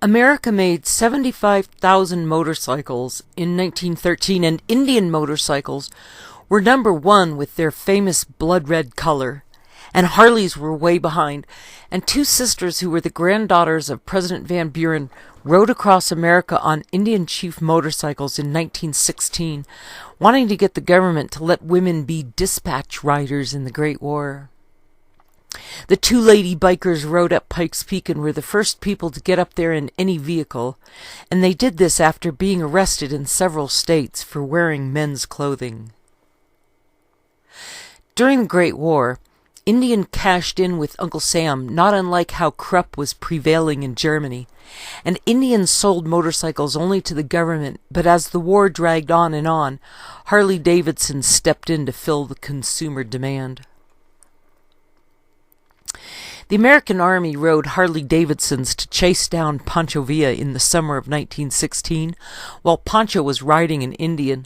America made 75,000 motorcycles in 1913, and Indian motorcycles were number one with their famous blood red color, and Harleys were way behind, and two sisters who were the granddaughters of President Van Buren rode across America on Indian chief motorcycles in 1916, wanting to get the government to let women be dispatch riders in the Great War. The two lady bikers rode up Pikes Peak and were the first people to get up there in any vehicle, and they did this after being arrested in several states for wearing men's clothing. During the Great War, Indian cashed in with Uncle Sam, not unlike how Krupp was prevailing in Germany, and Indians sold motorcycles only to the government, but as the war dragged on, Harley-Davidson stepped in to fill the consumer demand. The American Army rode Harley-Davidsons to chase down Pancho Villa in the summer of 1916, while Pancho was riding an Indian,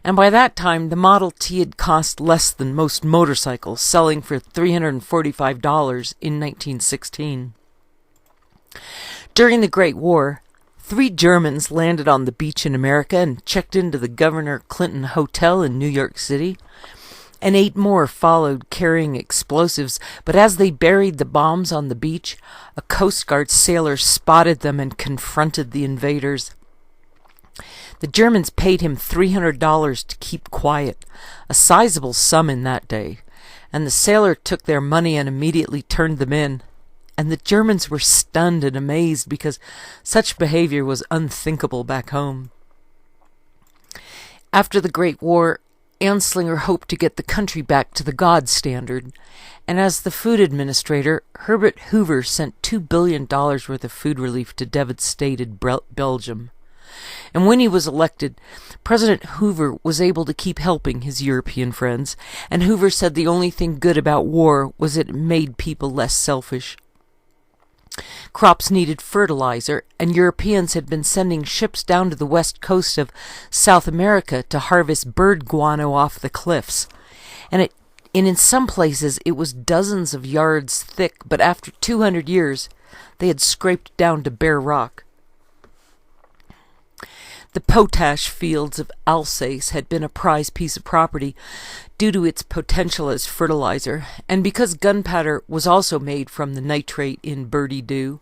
and by that time the Model T had cost less than most motorcycles, selling for $345 in 1916. During the Great War, 3 Germans landed on the beach in America and checked into the Governor Clinton Hotel in New York City, and 8 more followed carrying explosives, but as they buried the bombs on the beach, a Coast Guard sailor spotted them and confronted the invaders. The Germans paid him $300 to keep quiet, a sizable sum in that day, and the sailor took their money and immediately turned them in, and the Germans were stunned and amazed because such behavior was unthinkable back home. After the Great War, Anslinger hoped to get the country back to the God standard, and as the food administrator, Herbert Hoover sent $2 billion worth of food relief to devastated Belgium. And when he was elected, President Hoover was able to keep helping his European friends, and Hoover said the only thing good about war was it made people less selfish. Crops needed fertilizer, and Europeans had been sending ships down to the west coast of South America to harvest bird guano off the cliffs. And in some places it was dozens of yards thick, but after 200 years they had scraped down to bare rock. The potash fields of Alsace had been a prized piece of property due to its potential as fertilizer, and because gunpowder was also made from the nitrate in birdie dew,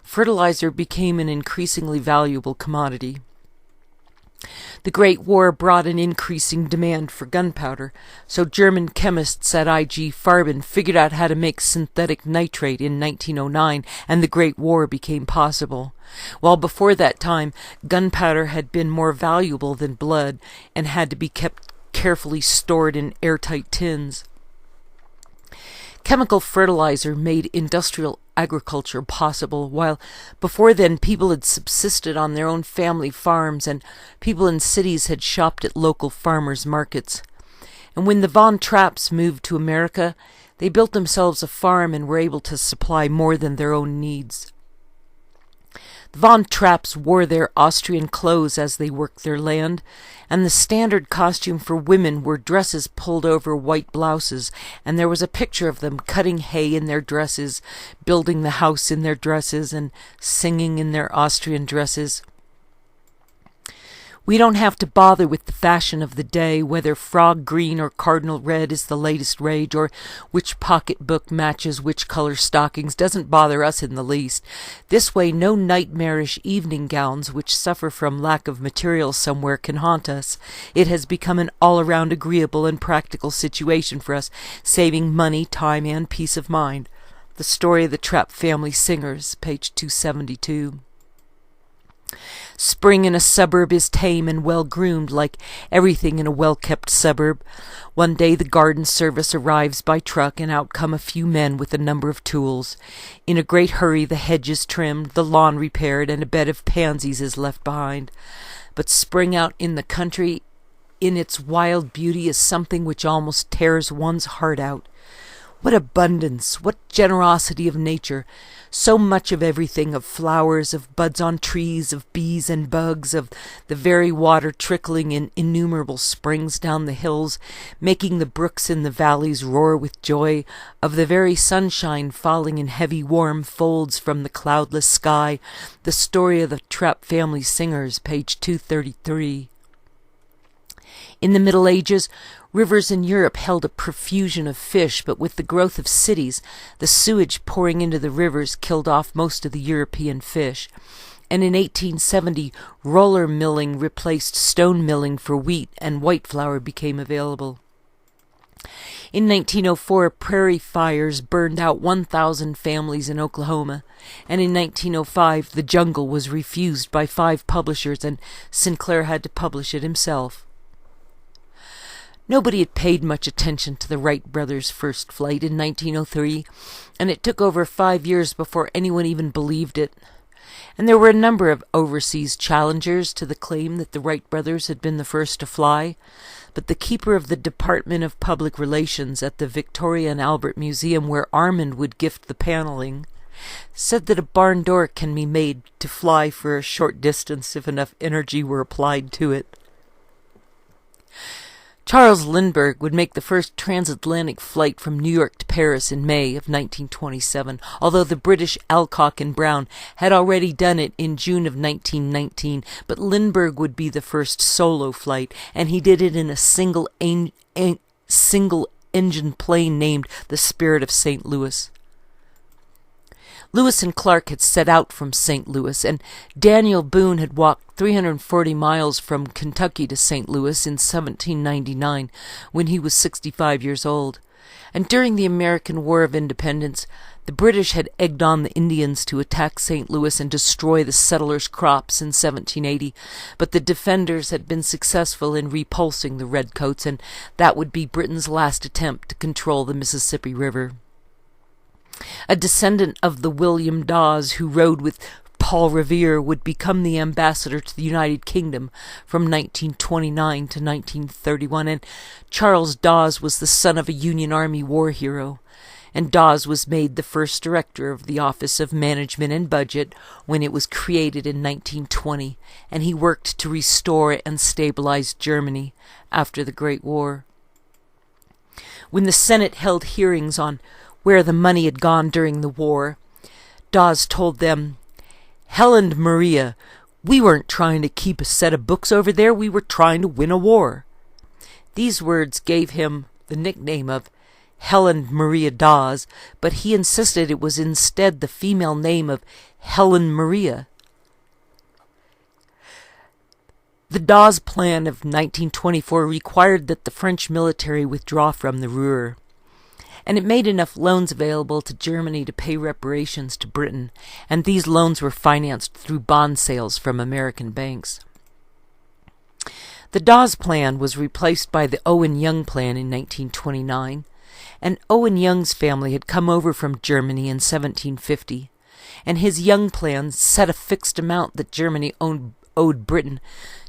fertilizer became an increasingly valuable commodity. The Great War brought an increasing demand for gunpowder, so German chemists at IG Farben figured out how to make synthetic nitrate in 1909, and the Great War became possible. While before that time, gunpowder had been more valuable than blood and had to be kept carefully stored in airtight tins. Chemical fertilizer made industrial agriculture possible, while before then people had subsisted on their own family farms and people in cities had shopped at local farmers' markets. And when the Von Trapps moved to America, they built themselves a farm and were able to supply more than their own needs. The Von Trapps wore their Austrian clothes as they worked their land, and the standard costume for women were dresses pulled over white blouses, and there was a picture of them cutting hay in their dresses, building the house in their dresses, and singing in their Austrian dresses. We don't have to bother with the fashion of the day, whether frog green or cardinal red is the latest rage, or which pocketbook matches which color stockings doesn't bother us in the least. This way no nightmarish evening gowns which suffer from lack of material somewhere can haunt us. It has become an all-around agreeable and practical situation for us, saving money, time, and peace of mind. The Story of the Trapp Family Singers, page 272. Spring in a suburb is tame and well-groomed, like everything in a well-kept suburb. One day the garden service arrives by truck, and out come a few men with a number of tools. In a great hurry the hedge is trimmed, the lawn repaired, and a bed of pansies is left behind. But spring out in the country, in its wild beauty, is something which almost tears one's heart out. What abundance, what generosity of nature, so much of everything, of flowers, of buds on trees, of bees and bugs, of the very water trickling in innumerable springs down the hills, making the brooks in the valleys roar with joy, of the very sunshine falling in heavy warm folds from the cloudless sky, the story of the Trapp family singers, page 233. In the Middle Ages, rivers in Europe held a profusion of fish, but with the growth of cities, the sewage pouring into the rivers killed off most of the European fish. And in 1870, roller milling replaced stone milling for wheat, and white flour became available. In 1904, prairie fires burned out 1,000 families in Oklahoma, and in 1905, The Jungle was refused by 5 publishers, and Sinclair had to publish it himself. Nobody had paid much attention to the Wright brothers' first flight in 1903, and it took over 5 years before anyone even believed it. And there were a number of overseas challengers to the claim that the Wright brothers had been the first to fly, but the keeper of the Department of Public Relations at the Victoria and Albert Museum, where Armand would gift the paneling, said that a barn door can be made to fly for a short distance if enough energy were applied to it. Charles Lindbergh would make the first transatlantic flight from New York to Paris in May of 1927, although the British Alcock and Brown had already done it in June of 1919, but Lindbergh would be the first solo flight, and he did it in a single engine plane named the Spirit of St. Louis. Lewis and Clark had set out from St. Louis, and Daniel Boone had walked 340 miles from Kentucky to St. Louis in 1799, when he was 65 years old. And during the American War of Independence, the British had egged on the Indians to attack St. Louis and destroy the settlers' crops in 1780, but the defenders had been successful in repulsing the redcoats, and that would be Britain's last attempt to control the Mississippi River. A descendant of the William Dawes who rode with Paul Revere would become the ambassador to the United Kingdom from 1929 to 1931, and Charles Dawes was the son of a Union Army war hero, and Dawes was made the first director of the Office of Management and Budget when it was created in 1920, and he worked to restore and stabilize Germany after the Great War. When the Senate held hearings on where the money had gone during the war, Dawes told them, "Helen Maria, we weren't trying to keep a set of books over there, we were trying to win a war." These words gave him the nickname of Helen Maria Dawes, but he insisted it was instead the female name of Helen Maria. The Dawes Plan of 1924 required that the French military withdraw from the Ruhr, and it made enough loans available to Germany to pay reparations to Britain, and these loans were financed through bond sales from American banks. The Dawes Plan was replaced by the Owen Young Plan in 1929, and Owen Young's family had come over from Germany in 1750, and his Young Plan set a fixed amount that Germany owed Britain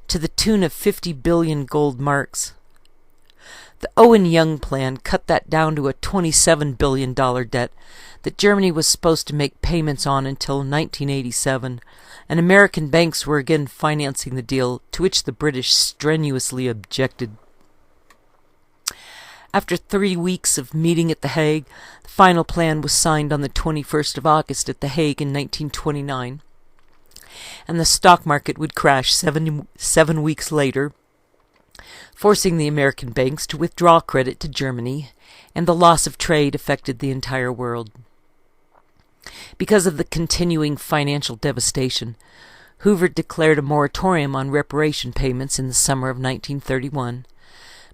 to the tune of 50 billion gold marks. The Owen Young Plan cut that down to a $27 billion debt that Germany was supposed to make payments on until 1987, and American banks were again financing the deal, to which the British strenuously objected. After 3 weeks of meeting at The Hague, the final plan was signed on the 21st of August at The Hague in 1929, and the stock market would crash 7 weeks later, forcing the American banks to withdraw credit to Germany, and the loss of trade affected the entire world. Because of the continuing financial devastation, Hoover declared a moratorium on reparation payments in the summer of 1931,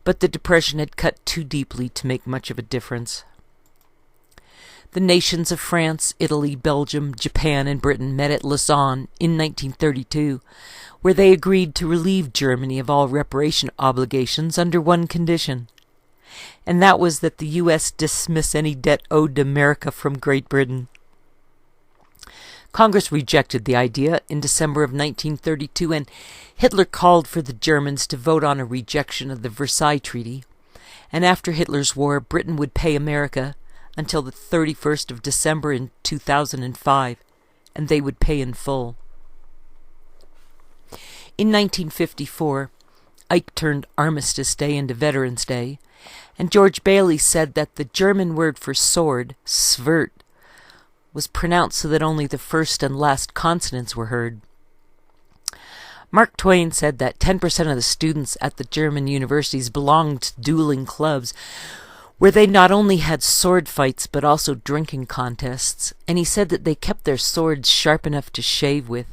but the Depression had cut too deeply to make much of a difference. The nations of France, Italy, Belgium, Japan, and Britain met at Lausanne in 1932, where they agreed to relieve Germany of all reparation obligations under one condition, and that was that the U.S. dismiss any debt owed to America from Great Britain. Congress rejected the idea in December of 1932, and Hitler called for the Germans to vote on a rejection of the Versailles Treaty, and after Hitler's war, Britain would pay America until the 31st of December in 2005, and they would pay in full. In 1954, Ike turned Armistice Day into Veterans Day, and George Bailey said that the German word for sword, svert, was pronounced so that only the first and last consonants were heard. Mark Twain said that 10% of the students at the German universities belonged to dueling clubs, where they not only had sword fights but also drinking contests, and he said that they kept their swords sharp enough to shave with.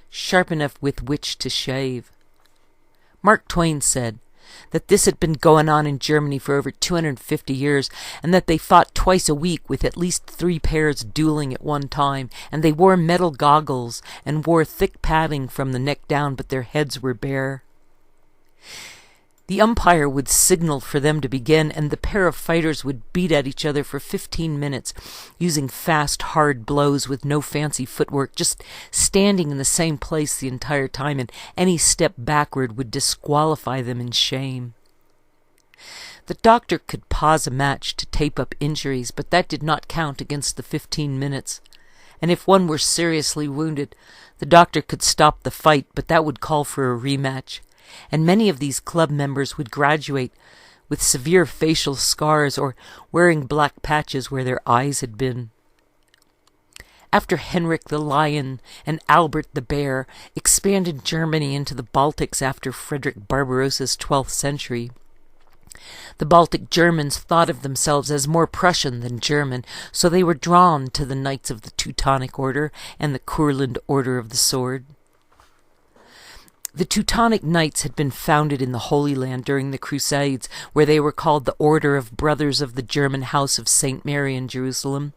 Sharp enough with which to shave. Mark Twain said that this had been going on in Germany for over 250 years, and that they fought twice a week with at least 3 pairs dueling at one time, and they wore metal goggles and wore thick padding from the neck down, but their heads were bare. The umpire would signal for them to begin, and the pair of fighters would beat at each other for 15 minutes, using fast, hard blows with no fancy footwork, just standing in the same place the entire time, and any step backward would disqualify them in shame. The doctor could pause a match to tape up injuries, but that did not count against the 15 minutes. And if one were seriously wounded, the doctor could stop the fight, but that would call for a rematch. And many of these club members would graduate with severe facial scars or wearing black patches where their eyes had been. After Henrik the Lion and Albert the Bear expanded Germany into the Baltics after Frederick Barbarossa's 12th century, the Baltic Germans thought of themselves as more Prussian than German, so they were drawn to the Knights of the Teutonic Order and the Kurland Order of the Sword. The Teutonic Knights had been founded in the Holy Land during the Crusades, where they were called the Order of Brothers of the German House of St. Mary in Jerusalem,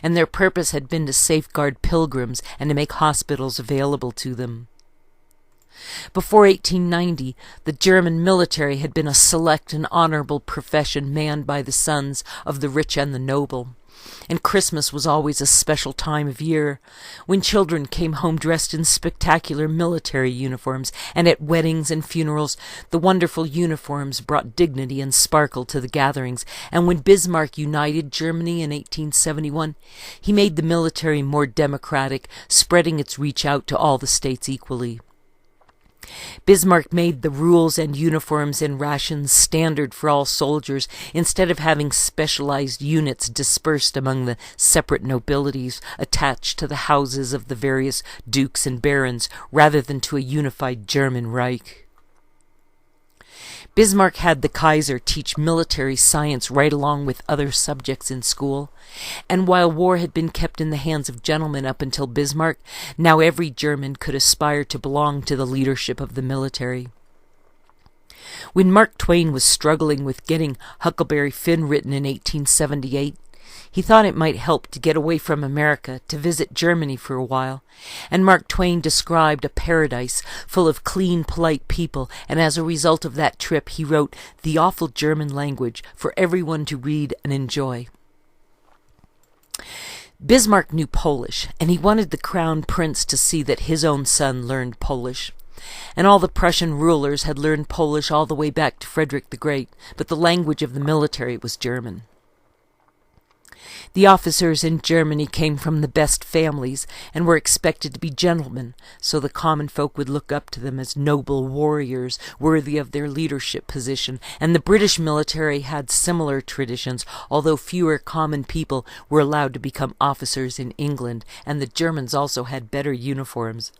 and their purpose had been to safeguard pilgrims and to make hospitals available to them. Before 1890, the German military had been a select and honorable profession manned by the sons of the rich and the noble. And Christmas was always a special time of year, when children came home dressed in spectacular military uniforms, and at weddings and funerals the wonderful uniforms brought dignity and sparkle to the gatherings, and when Bismarck united Germany in 1871, he made the military more democratic, spreading its reach out to all the states equally. Bismarck made the rules and uniforms and rations standard for all soldiers, instead of having specialized units dispersed among the separate nobilities attached to the houses of the various dukes and barons, rather than to a unified German Reich. Bismarck had the Kaiser teach military science right along with other subjects in school, and while war had been kept in the hands of gentlemen up until Bismarck, now every German could aspire to belong to the leadership of the military. When Mark Twain was struggling with getting Huckleberry Finn written in 1878, he thought it might help to get away from America, to visit Germany for a while, and Mark Twain described a paradise full of clean, polite people, and as a result of that trip he wrote The Awful German Language for everyone to read and enjoy. Bismarck knew Polish, and he wanted the Crown Prince to see that his own son learned Polish. And all the Prussian rulers had learned Polish all the way back to Frederick the Great, but the language of the military was German. The officers in Germany came from the best families and were expected to be gentlemen, so the common folk would look up to them as noble warriors worthy of their leadership position, and the British military had similar traditions, although fewer common people were allowed to become officers in England, and the Germans also had better uniforms.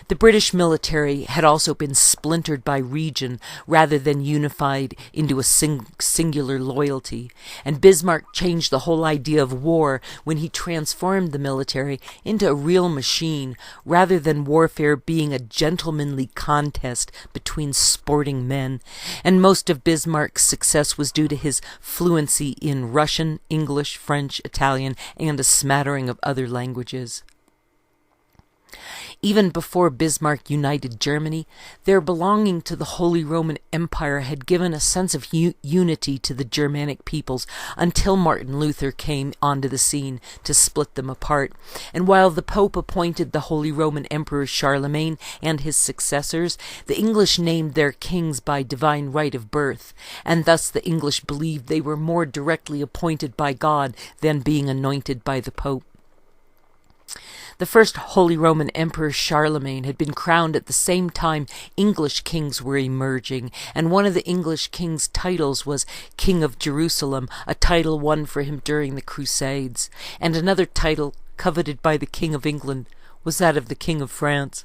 The British military had also been splintered by region rather than unified into a singular loyalty, and Bismarck changed the whole idea of war when he transformed the military into a real machine, rather than warfare being a gentlemanly contest between sporting men, and most of Bismarck's success was due to his fluency in Russian, English, French, Italian, and a smattering of other languages. Even before Bismarck united Germany, their belonging to the Holy Roman Empire had given a sense of unity to the Germanic peoples until Martin Luther came onto the scene to split them apart. And while the Pope appointed the Holy Roman Emperor Charlemagne and his successors, the English named their kings by divine right of birth, and thus the English believed they were more directly appointed by God than being anointed by the Pope. The first Holy Roman Emperor Charlemagne had been crowned at the same time English kings were emerging, and one of the English king's titles was King of Jerusalem, a title won for him during the Crusades, and another title coveted by the King of England was that of the King of France,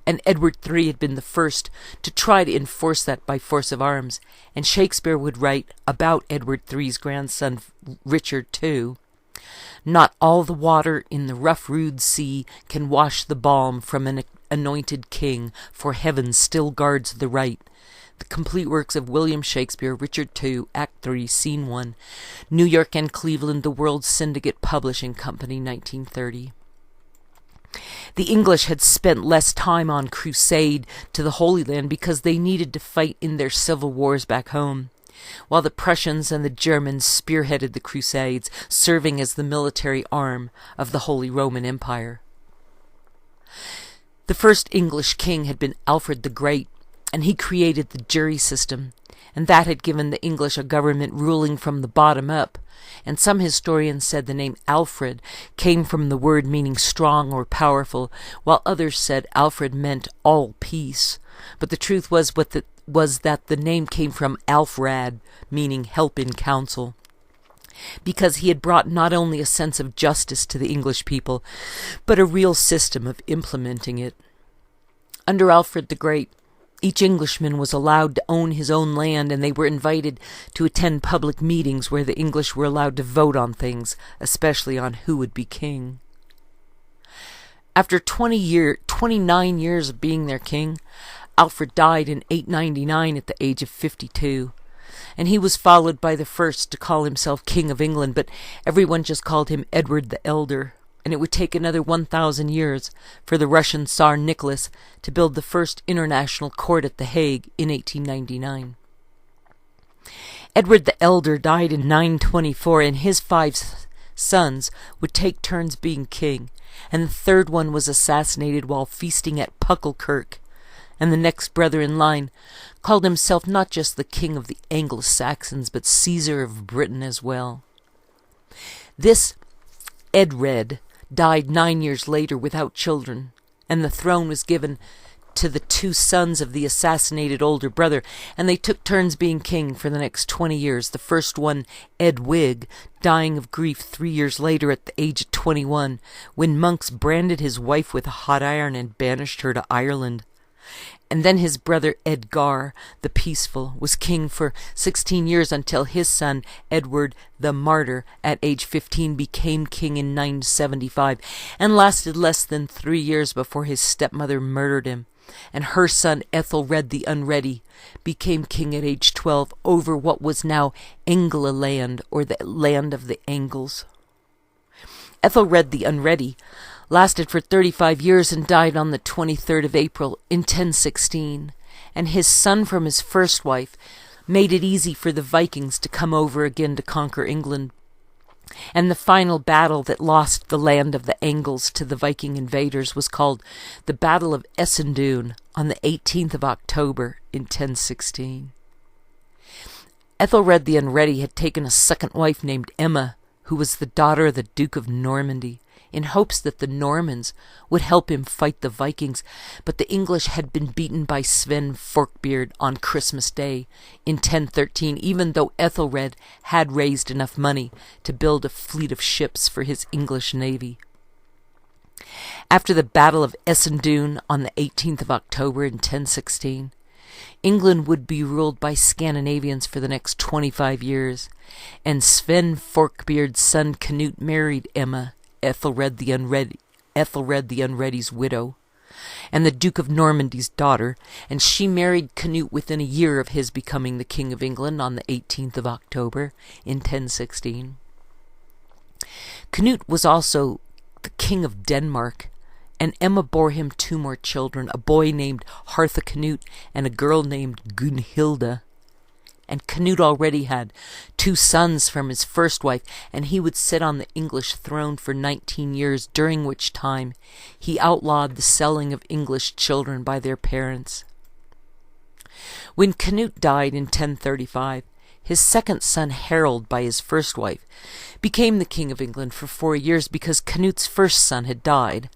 and Edward III had been the first to try to enforce that by force of arms, and Shakespeare would write about Edward III's grandson Richard II, "Not all the water in the rough rude sea can wash the balm from an anointed king, for heaven still guards the right." The complete works of William Shakespeare, Richard II, Act 3, Scene 1, New York and Cleveland, The World Syndicate Publishing Company, 1930. The English had spent less time on crusade to the Holy Land because they needed to fight in their civil wars back home, while the Prussians and the Germans spearheaded the Crusades, serving as the military arm of the Holy Roman Empire. The first English king had been Alfred the Great, and he created the jury system, and that had given the English a government ruling from the bottom up, and some historians said the name Alfred came from the word meaning strong or powerful, while others said Alfred meant all peace. But the truth was that the name came from Alfred, meaning help in counsel, because he had brought not only a sense of justice to the English people, but a real system of implementing it. Under Alfred the Great, each Englishman was allowed to own his own land, and they were invited to attend public meetings where the English were allowed to vote on things, especially on who would be king. After 29 years of being their king, Alfred died in 899 at the age of 52, and he was followed by the first to call himself King of England, but everyone just called him Edward the Elder, and it would take another 1,000 years for the Russian Tsar Nicholas to build the first international court at The Hague in 1899. Edward the Elder died in 924, and his 5 sons would take turns being king, and the third one was assassinated while feasting at Puckelkirk, and the next brother in line called himself not just the king of the Anglo-Saxons, but Caesar of Britain as well. This Edred died 9 years later without children, and the throne was given to the 2 sons of the assassinated older brother, and they took turns being king for the next 20 years, the first one, Edwig, dying of grief 3 years later at the age of 21, when monks branded his wife with a hot iron and banished her to Ireland. And then his brother Edgar, the Peaceful, was king for 16 years until his son, Edward the Martyr, at age 15 became king in 975, and lasted less than 3 years before his stepmother murdered him. And her son, Ethelred the Unready, became king at age 12 over what was now Engleland, or the land of the Angles. Ethelred the Unready lasted for 35 years and died on the 23rd of April in 1016, and his son from his first wife made it easy for the Vikings to come over again to conquer England. And the final battle that lost the land of the Angles to the Viking invaders was called the Battle of Essen on the 18th of October in 1016. Ethelred the Unready had taken a second wife named Emma, who was the daughter of the Duke of Normandy, in hopes that the Normans would help him fight the Vikings, but the English had been beaten by Sven Forkbeard on Christmas Day in 1013, even though Ethelred had raised enough money to build a fleet of ships for his English navy. After the Battle of Essen on the 18th of October in 1016, England would be ruled by Scandinavians for the next 25 years, and Sven Forkbeard's son Canute married Emma, Ethelred the Unready's widow, and the Duke of Normandy's daughter, and she married Canute within a year of his becoming the King of England on the 18th of October in 1016. Canute was also the King of Denmark, and Emma bore him 2 more children, a boy named Harthacnut and a girl named Gunhilda. And Canute already had 2 sons from his first wife, and he would sit on the English throne for 19 years, during which time he outlawed the selling of English children by their parents. When Canute died in 1035, his second son Harold, by his first wife, became the King of England for 4 years because Canute's first son had died.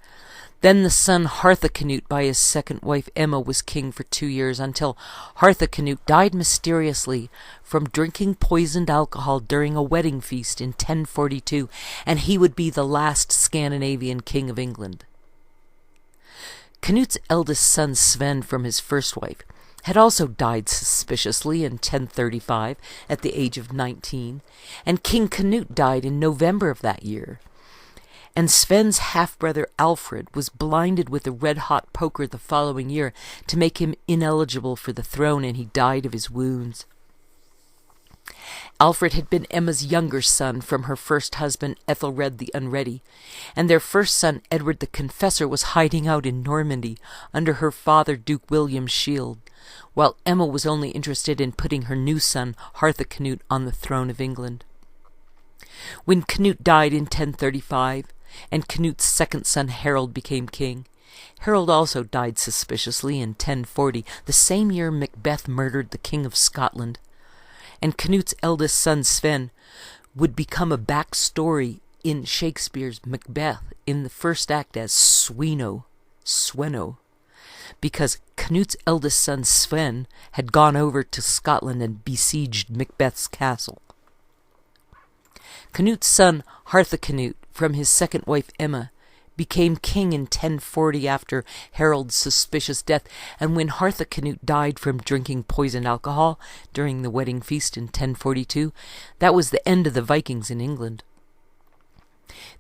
Then the son Harthacnut, by his second wife Emma, was king for 2 years, until Harthacnut died mysteriously from drinking poisoned alcohol during a wedding feast in 1042, and he would be the last Scandinavian king of England. Canute's eldest son Sven, from his first wife, had also died suspiciously in 1035 at the age of 19, and King Canute died in November of that year. And Sven's half-brother Alfred was blinded with a red-hot poker the following year to make him ineligible for the throne, and he died of his wounds. Alfred had been Emma's younger son from her first husband, Ethelred the Unready, and their first son, Edward the Confessor, was hiding out in Normandy under her father, Duke William's shield, while Emma was only interested in putting her new son, Harthacnut, on the throne of England. When Canute died in 1035, and Canute's second son Harold became king, Harold also died suspiciously in 1040, the same year Macbeth murdered the King of Scotland. And Canute's eldest son Sven would become a backstory in Shakespeare's Macbeth in the first act as Sweno, because Canute's eldest son Sven had gone over to Scotland and besieged Macbeth's castle. Canute's son Harthacnut, from his second wife Emma, became king in 1040 after Harold's suspicious death, and when Harthacnut died from drinking poisoned alcohol during the wedding feast in 1042, that was the end of the Vikings in England.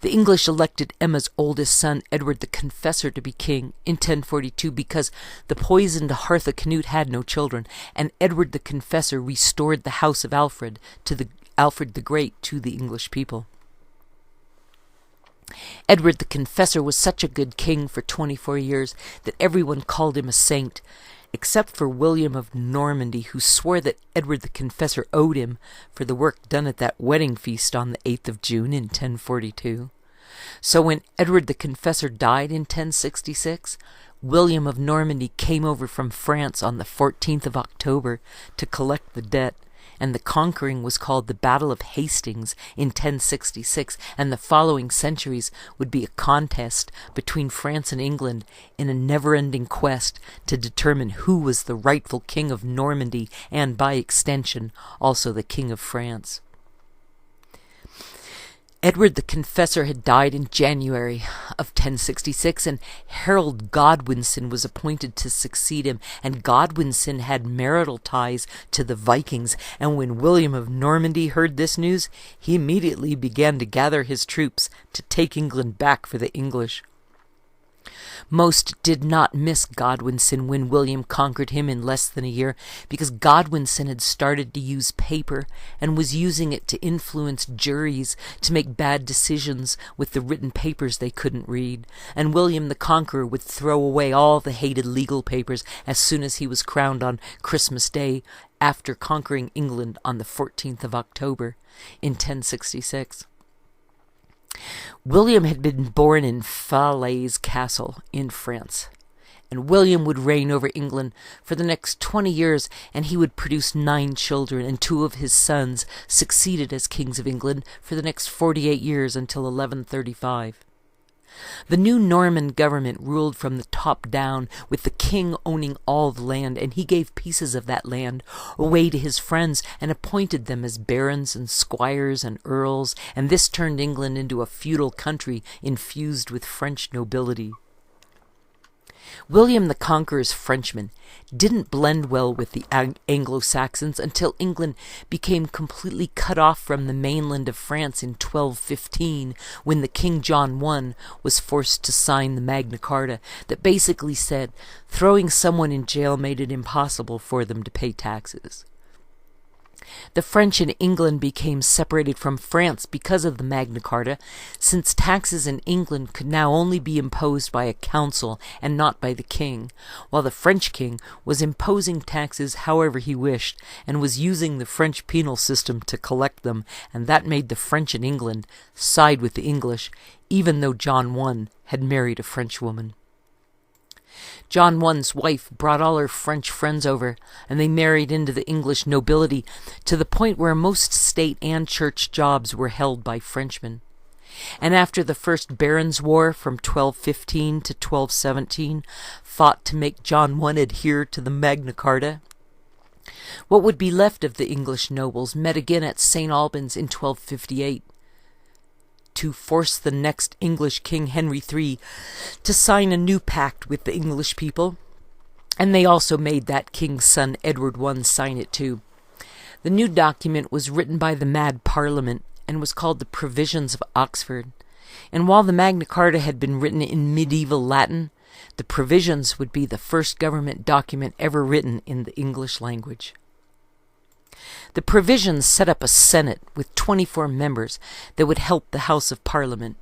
The English elected Emma's oldest son, Edward the Confessor, to be king in 1042 because the poisoned Harthacnut had no children, and Edward the Confessor restored the house of Alfred the Great to the English people. Edward the Confessor was such a good king for 24 years that everyone called him a saint, except for William of Normandy, who swore that Edward the Confessor owed him for the work done at that wedding feast on the 8th of June in 1042. So when Edward the Confessor died in 1066, William of Normandy came over from France on the 14th of October to collect the debt, and the conquering was called the Battle of Hastings in 1066, and the following centuries would be a contest between France and England in a never-ending quest to determine who was the rightful king of Normandy and, by extension, also the king of France. Edward the Confessor had died in January of 1066, and Harold Godwinson was appointed to succeed him, and Godwinson had marital ties to the Vikings, and when William of Normandy heard this news, he immediately began to gather his troops to take England back for the English. Most did not miss Godwinson when William conquered him in less than a year, because Godwinson had started to use paper and was using it to influence juries to make bad decisions with the written papers they couldn't read, and William the Conqueror would throw away all the hated legal papers as soon as he was crowned on Christmas Day after conquering England on the 14th of October in 1066. William had been born in Falaise Castle in France, and William would reign over England for the next 20 years, and he would produce 9 children, and 2 of his sons succeeded as kings of England for the next 48 years until 1135. The new Norman government ruled from the top down, with the king owning all the land, and he gave pieces of that land away to his friends and appointed them as barons and squires and earls, and this turned England into a feudal country infused with French nobility. William the Conqueror's Frenchmen didn't blend well with the Anglo-Saxons until England became completely cut off from the mainland of France in 1215, when the King John I was forced to sign the Magna Carta that basically said throwing someone in jail made it impossible for them to pay taxes. The French in England became separated from France because of the Magna Carta, since taxes in England could now only be imposed by a council and not by the king, while the French king was imposing taxes however he wished, and was using the French penal system to collect them, and that made the French in England side with the English, even though John I had married a French woman. John I's wife brought all her French friends over, and they married into the English nobility to the point where most state and church jobs were held by Frenchmen. And after the First Barons' War from 1215 to 1217 fought to make John I adhere to the Magna Carta, what would be left of the English nobles met again at St. Albans in 1258. To force the next English King Henry III to sign a new pact with the English people, and they also made that king's son Edward I sign it too. The new document was written by the Mad Parliament and was called the Provisions of Oxford, and while the Magna Carta had been written in medieval Latin, the Provisions would be the first government document ever written in the English language. The Provisions set up a Senate with 24 members that would help the House of Parliament,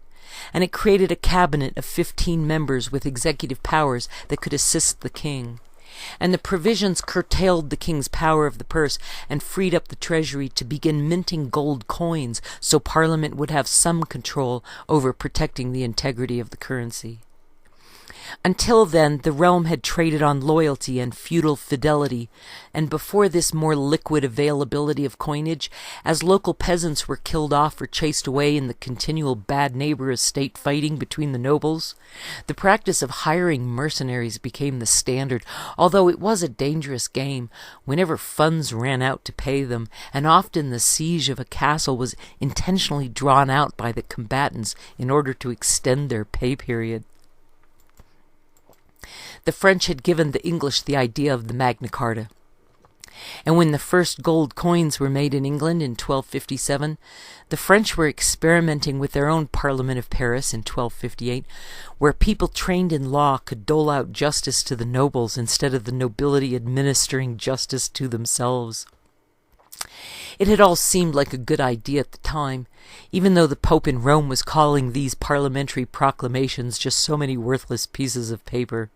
and it created a cabinet of 15 members with executive powers that could assist the king. And the Provisions curtailed the king's power of the purse and freed up the treasury to begin minting gold coins so Parliament would have some control over protecting the integrity of the currency. Until then, the realm had traded on loyalty and feudal fidelity, and before this more liquid availability of coinage, as local peasants were killed off or chased away in the continual bad neighbor estate fighting between the nobles, the practice of hiring mercenaries became the standard, although it was a dangerous game whenever funds ran out to pay them, and often the siege of a castle was intentionally drawn out by the combatants in order to extend their pay period. The French had given the English the idea of the Magna Carta, and when the first gold coins were made in England in 1257, the French were experimenting with their own Parliament of Paris in 1258, where people trained in law could dole out justice to the nobles instead of the nobility administering justice to themselves. It had all seemed like a good idea at the time, even though the Pope in Rome was calling these parliamentary proclamations just so many worthless pieces of paper.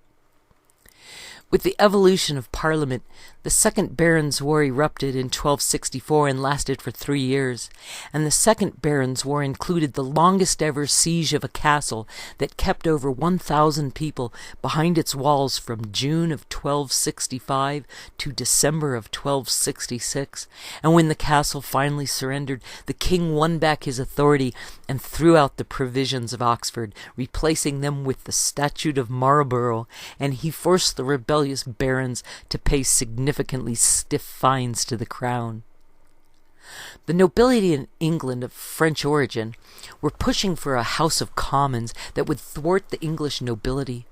With the evolution of Parliament, the Second Barons' War erupted in 1264 and lasted for 3 years, and the Second Barons' War included the longest ever siege of a castle that kept over 1,000 people behind its walls from June of 1265 to December of 1266, and when the castle finally surrendered, the king won back his authority and threw out the Provisions of Oxford, replacing them with the Statute of Marlborough, and he forced the rebellious barons to pay significantly stiff fines to the crown. The nobility in England of French origin were pushing for a House of Commons that would thwart the English nobility,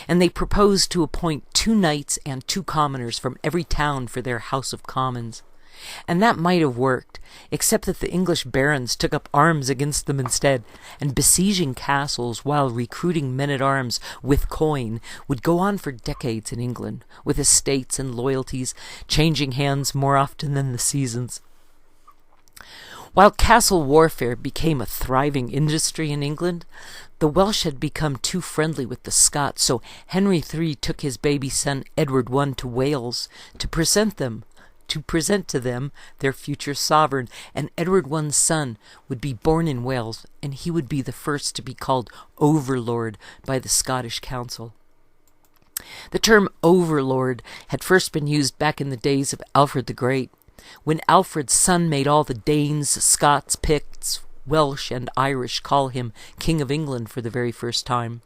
and they proposed to appoint 2 knights and 2 commoners from every town for their House of Commons. And that might have worked, except that the English barons took up arms against them instead, and besieging castles while recruiting men-at-arms with coin would go on for decades in England, with estates and loyalties changing hands more often than the seasons. While castle warfare became a thriving industry in England, the Welsh had become too friendly with the Scots, so Henry III took his baby son Edward I to Wales to present to them their future sovereign, and Edward I's son would be born in Wales, and he would be the first to be called Overlord by the Scottish Council. The term Overlord had first been used back in the days of Alfred the Great, when Alfred's son made all the Danes, Scots, Picts, Welsh, and Irish call him King of England for the very first time.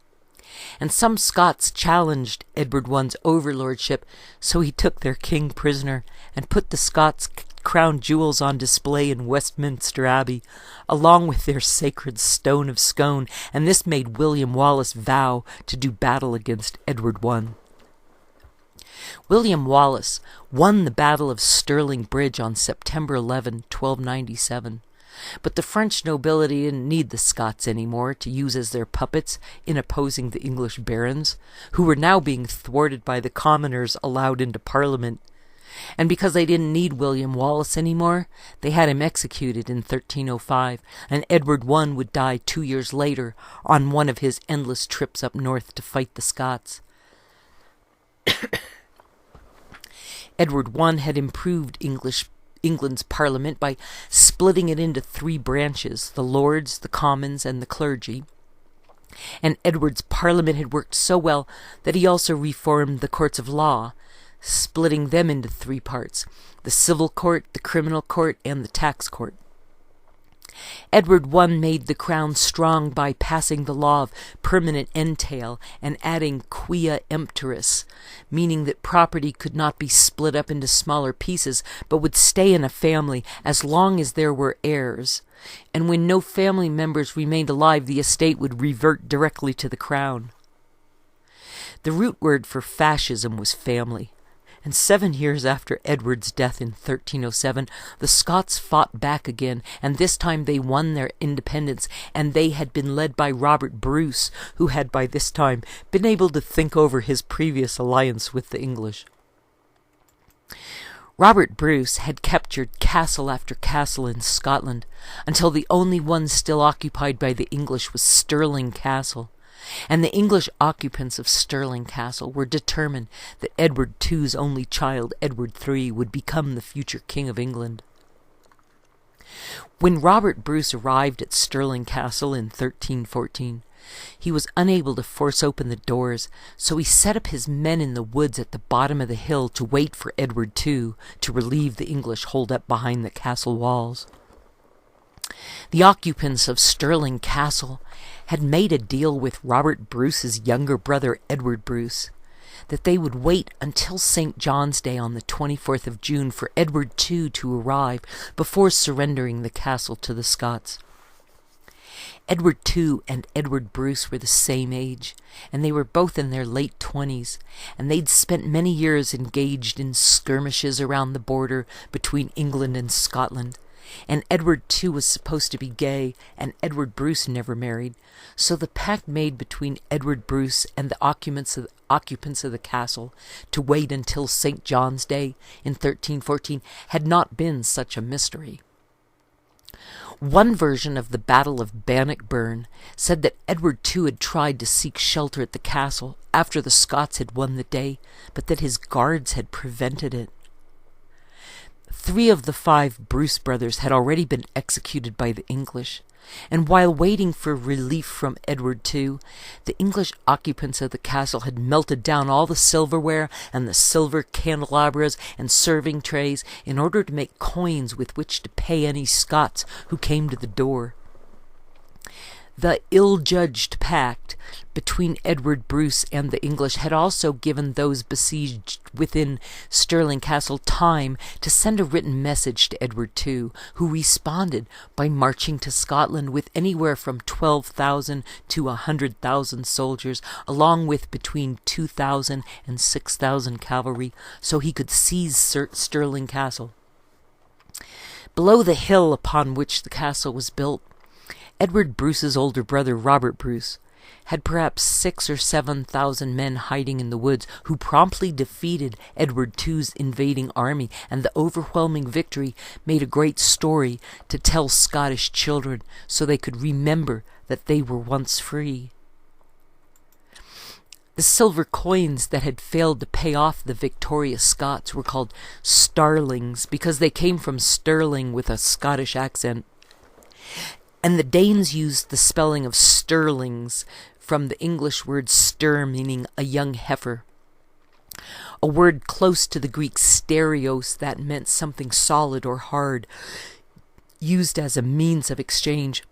And some Scots challenged Edward I's overlordship, so he took their king prisoner and put the Scots' crown jewels on display in Westminster Abbey, along with their sacred stone of Scone, and this made William Wallace vow to do battle against Edward I. William Wallace won the Battle of Stirling Bridge on September 11, 1297. But the French nobility didn't need the Scots anymore to use as their puppets in opposing the English barons, who were now being thwarted by the commoners allowed into Parliament. And because they didn't need William Wallace anymore, they had him executed in 1305, and Edward I would die 2 years later on one of his endless trips up north to fight the Scots. Edward I had improved England's Parliament by splitting it into 3 branches, the Lords, the Commons, and the clergy. And Edward's Parliament had worked so well that he also reformed the courts of law, splitting them into 3 parts, the civil court, the criminal court, and the tax court. Edward I made the crown strong by passing the law of permanent entail and adding quia emptoris, meaning that property could not be split up into smaller pieces, but would stay in a family as long as there were heirs. And when no family members remained alive, the estate would revert directly to the crown. The root word for fascism was family. And 7 years after Edward's death in 1307, the Scots fought back again, and this time they won their independence, and they had been led by Robert Bruce, who had by this time been able to think over his previous alliance with the English. Robert Bruce had captured castle after castle in Scotland, until the only one still occupied by the English was Stirling Castle. And the English occupants of Stirling Castle were determined that Edward II's only child, Edward III, would become the future King of England. When Robert Bruce arrived at Stirling Castle in 1314, he was unable to force open the doors, so he set up his men in the woods at the bottom of the hill to wait for Edward II to relieve the English holed up behind the castle walls. The occupants of Stirling Castle had made a deal with Robert Bruce's younger brother Edward Bruce that they would wait until St. John's Day on the 24th of June for Edward II to arrive before surrendering the castle to the Scots. Edward II and Edward Bruce were the same age, and they were both in their late 20s, and they'd spent many years engaged in skirmishes around the border between England and Scotland. And Edward II was supposed to be gay, and Edward Bruce never married, so the pact made between Edward Bruce and the occupants of the castle to wait until St. John's Day in 1314 had not been such a mystery. One version of the Battle of Bannockburn said that Edward II had tried to seek shelter at the castle after the Scots had won the day, but that his guards had prevented it. 3 of the 5 Bruce brothers had already been executed by the English, and while waiting for relief from Edward II, the English occupants of the castle had melted down all the silverware and the silver candelabras and serving trays in order to make coins with which to pay any Scots who came to the door. The ill-judged pact between Edward Bruce and the English had also given those besieged within Stirling Castle time to send a written message to Edward II, who responded by marching to Scotland with anywhere from 12,000 to 100,000 soldiers, along with between 2,000 and 6,000 cavalry, so he could seize Stirling Castle. Below the hill upon which the castle was built, Edward Bruce's older brother, Robert Bruce, had perhaps 6,000 or 7,000 men hiding in the woods, who promptly defeated Edward II's invading army, and the overwhelming victory made a great story to tell Scottish children so they could remember that they were once free. The silver coins that had failed to pay off the victorious Scots were called starlings because they came from Stirling with a Scottish accent. And the Danes used the spelling of sterlings from the English word stir, meaning a young heifer, a word close to the Greek stereos that meant something solid or hard, used as a means of exchange.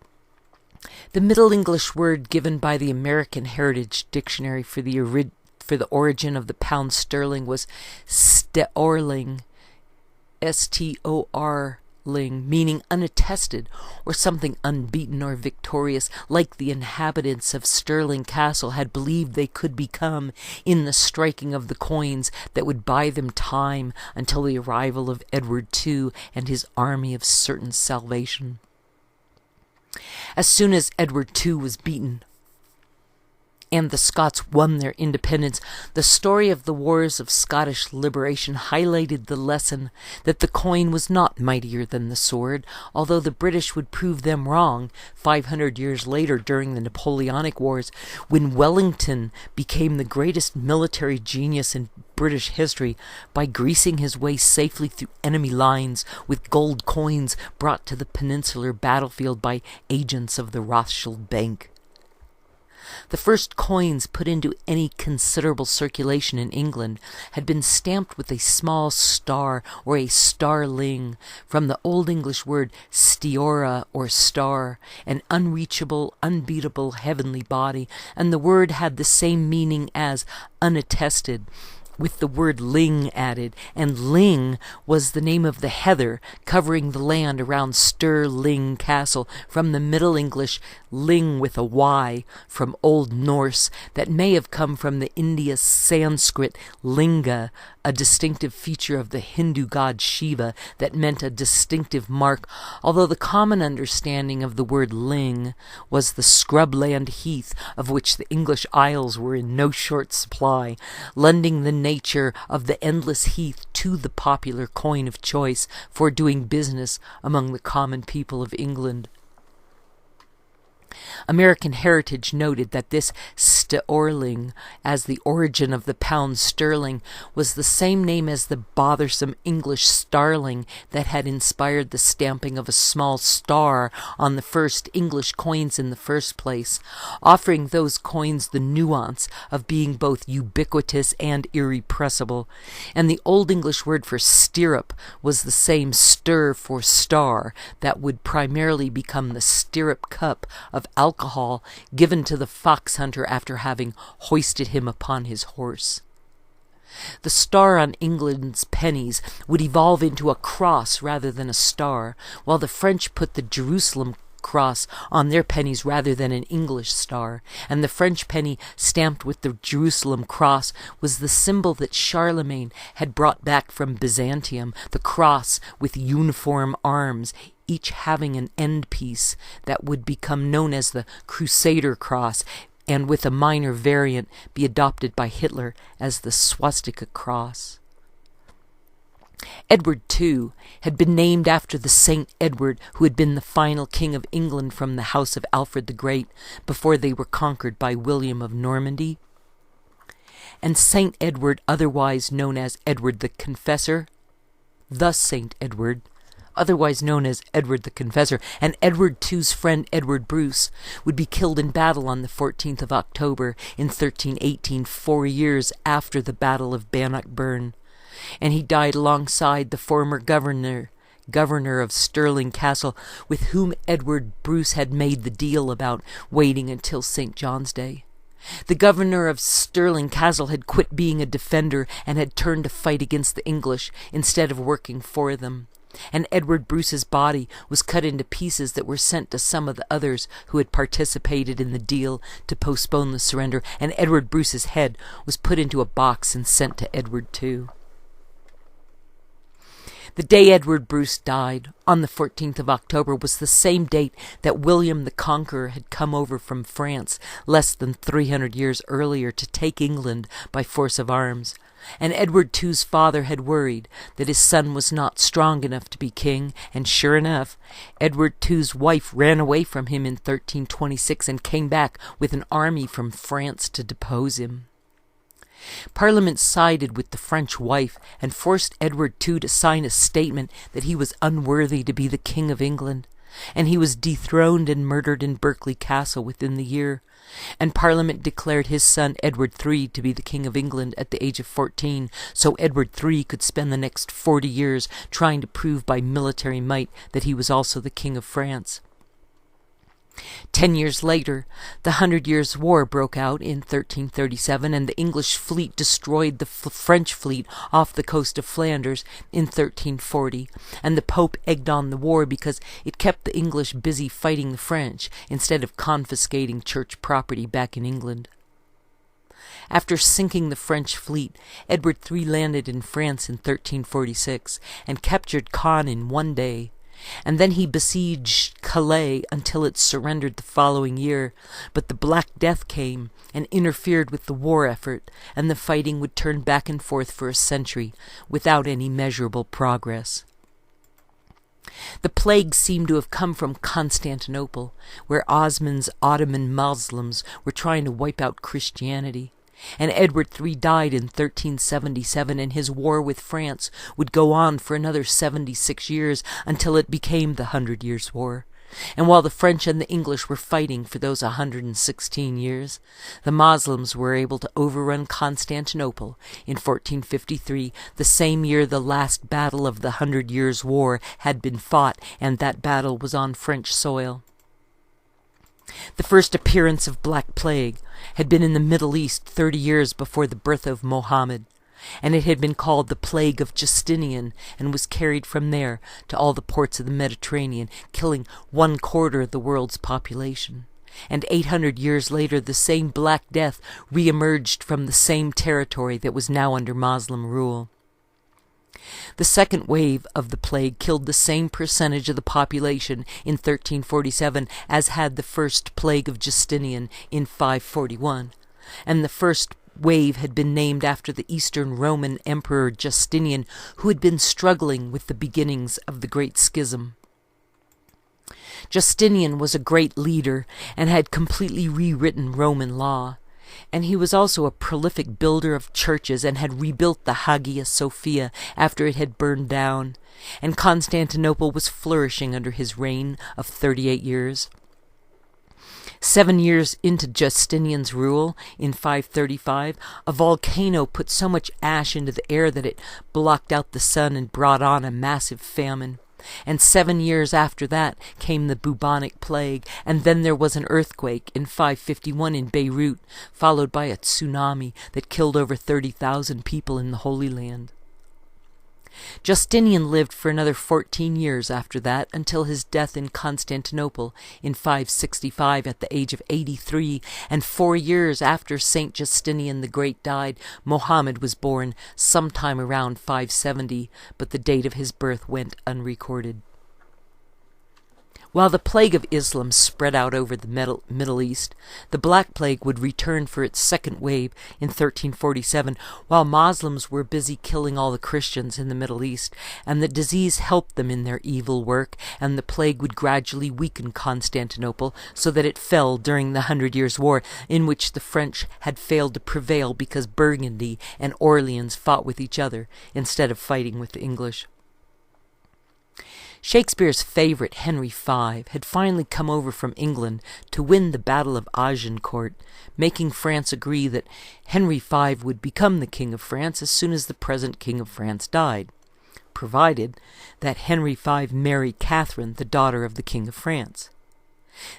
The Middle English word given by the American Heritage Dictionary for the origin of the pound sterling was steorling, S-T-O-R, meaning unattested or something unbeaten or victorious, like the inhabitants of Stirling Castle had believed they could become in the striking of the coins that would buy them time until the arrival of Edward II and his army of certain salvation. As soon as Edward II was beaten, and the Scots won their independence, the story of the wars of Scottish liberation highlighted the lesson that the coin was not mightier than the sword, although the British would prove them wrong 500 years later during the Napoleonic Wars, when Wellington became the greatest military genius in British history by greasing his way safely through enemy lines with gold coins brought to the peninsular battlefield by agents of the Rothschild Bank. The first coins put into any considerable circulation in England had been stamped with a small star or a starling, from the Old English word stiora or star, an unreachable, unbeatable heavenly body, and the word had the same meaning as unattested, with the word ling added, and ling was the name of the heather covering the land around Stirling Castle, from the Middle English ling with a Y, from Old Norse, that may have come from the Indian Sanskrit linga, a distinctive feature of the Hindu god Shiva that meant a distinctive mark, although the common understanding of the word ling was the scrubland heath of which the English Isles were in no short supply, lending the nature of the endless heath to the popular coin of choice for doing business among the common people of England. American Heritage noted that this sterling, as the origin of the pound sterling, was the same name as the bothersome English starling that had inspired the stamping of a small star on the first English coins in the first place, offering those coins the nuance of being both ubiquitous and irrepressible. And the Old English word for stirrup was the same stir for star that would primarily become the stirrup cup of alcohol given to the fox hunter after having hoisted him upon his horse. The star on England's pennies would evolve into a cross rather than a star, while the French put the Jerusalem cross on their pennies rather than an English star, and the French penny stamped with the Jerusalem cross was the symbol that Charlemagne had brought back from Byzantium, the cross with uniform arms, each having an end piece that would become known as the Crusader cross, and with a minor variant be adopted by Hitler as the swastika cross. Edward II had been named after the Saint Edward who had been the final king of England from the house of Alfred the Great before they were conquered by William of Normandy. And Saint Edward, otherwise known as Edward the Confessor, the Saint Edward, otherwise known as Edward the Confessor, and Edward II's friend Edward Bruce, would be killed in battle on the 14th of October in 1318, 4 years after the Battle of Bannockburn, and he died alongside the former governor of Stirling Castle, with whom Edward Bruce had made the deal about waiting until St. John's Day. The governor of Stirling Castle had quit being a defender and had turned to fight against the English instead of working for them. And Edward Bruce's body was cut into pieces that were sent to some of the others who had participated in the deal to postpone the surrender, and Edward Bruce's head was put into a box and sent to Edward II. The day Edward Bruce died, on the 14th of October, was the same date that William the Conqueror had come over from France less than 300 years earlier to take England by force of arms. And Edward II's father had worried that his son was not strong enough to be king, and sure enough, Edward II's wife ran away from him in 1326 and came back with an army from France to depose him. Parliament sided with the French wife and forced Edward II to sign a statement that he was unworthy to be the King of England, and he was dethroned and murdered in Berkeley Castle within the year, and Parliament declared his son Edward III to be the King of England at the age of 14, so Edward III could spend the next 40 years trying to prove by military might that he was also the King of France. 10 years later, the 100 Years' War broke out in 1337, and the English fleet destroyed the French fleet off the coast of Flanders in 1340, and the Pope egged on the war because it kept the English busy fighting the French instead of confiscating church property back in England. After sinking the French fleet, Edward III landed in France in 1346 and captured Caen in one day. and then he besieged Calais until it surrendered the following year. But the Black Death came and interfered with the war effort, and the fighting would turn back and forth for a century without any measurable progress. The plague seemed to have come from Constantinople, where Osman's Ottoman Muslims were trying to wipe out Christianity. And Edward III died in 1377, and his war with France would go on for another 76 years until it became the 100 Years' War. And while the French and the English were fighting for those 116 years, the Moslems were able to overrun Constantinople in 1453, the same year the last battle of the 100 Years' War had been fought, and that battle was on French soil. The first appearance of Black Plague had been in the Middle East 30 years before the birth of Mohammed, and it had been called the Plague of Justinian, and was carried from there to all the ports of the Mediterranean, killing 1/4 of the world's population. And 800 years later, the same Black Death re-emerged from the same territory that was now under Muslim rule. The second wave of the plague killed the same percentage of the population in 1347 as had the first plague of Justinian in 541, and the first wave had been named after the Eastern Roman Emperor Justinian, who had been struggling with the beginnings of the Great Schism. Justinian was a great leader and had completely rewritten Roman law. And he was also a prolific builder of churches and had rebuilt the Hagia Sophia after it had burned down, and Constantinople was flourishing under his reign of 38 years. 7 years into Justinian's rule, in 535, a volcano put so much ash into the air that it blocked out the sun and brought on a massive famine. And 7 years after that came the bubonic plague, and then there was an earthquake in 551 in Beirut, followed by a tsunami that killed over 30,000 people in the Holy Land. Justinian lived for another 14 years after that, until his death in Constantinople in 565 at the age of 83, and 4 years after Saint Justinian the Great died, Mohammed was born sometime around 570, but the date of his birth went unrecorded. While the plague of Islam spread out over the Middle East, the Black Plague would return for its second wave in 1347, while Muslims were busy killing all the Christians in the Middle East, and the disease helped them in their evil work, and the plague would gradually weaken Constantinople so that it fell during the 100 Years' War, in which the French had failed to prevail because Burgundy and Orleans fought with each other instead of fighting with the English. Shakespeare's favourite, Henry V, had finally come over from England to win the Battle of Agincourt, making France agree that Henry V would become the King of France as soon as the present King of France died, provided that Henry V marry Catherine, the daughter of the King of France.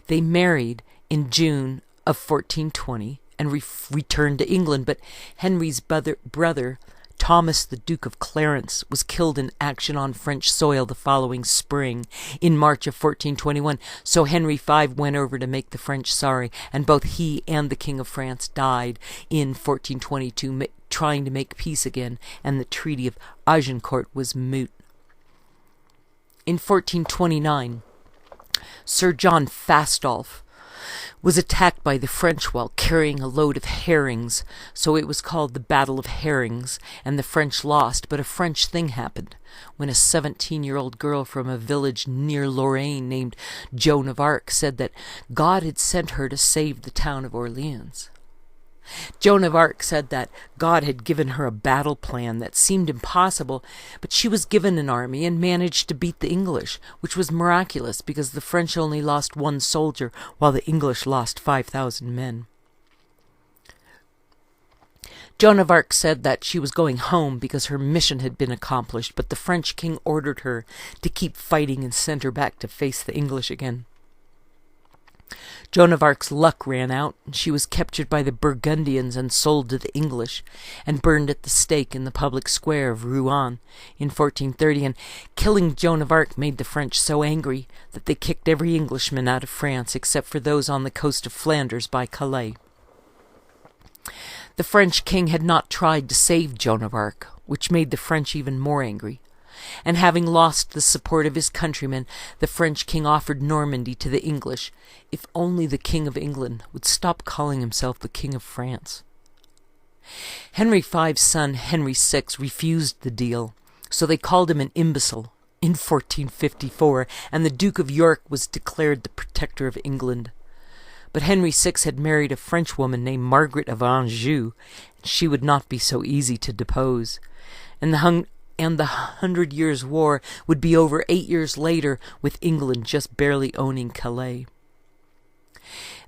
They married in June of 1420 and returned to England, but Henry's brother Thomas, the Duke of Clarence, was killed in action on French soil the following spring, in March of 1421, so Henry V went over to make the French sorry, and both he and the King of France died in 1422, trying to make peace again, and the Treaty of Agincourt was moot. In 1429, Sir John Fastolf was attacked by the French while carrying a load of herrings, so it was called the Battle of Herrings, and the French lost. But a French thing happened when a 17-year-old girl from a village near Lorraine named Joan of Arc said that God had sent her to save the town of Orleans. Joan of Arc said that God had given her a battle plan that seemed impossible, but she was given an army and managed to beat the English, which was miraculous because the French only lost 1 soldier while the English lost 5,000 men. Joan of Arc said that she was going home because her mission had been accomplished, but the French king ordered her to keep fighting and sent her back to face the English again. Joan of Arc's luck ran out, and she was captured by the Burgundians and sold to the English, and burned at the stake in the public square of Rouen in 1430, and killing Joan of Arc made the French so angry that they kicked every Englishman out of France except for those on the coast of Flanders by Calais. The French king had not tried to save Joan of Arc, which made the French even more angry. And having lost the support of his countrymen, the French king offered Normandy to the English, if only the King of England would stop calling himself the King of France. Henry V's son, Henry VI, refused the deal, so they called him an imbecile in 1454, and the Duke of York was declared the protector of England. But Henry VI had married a French woman named Margaret of Anjou, and she would not be so easy to depose. And the 100 Years' War would be over 8 years later, with England just barely owning Calais.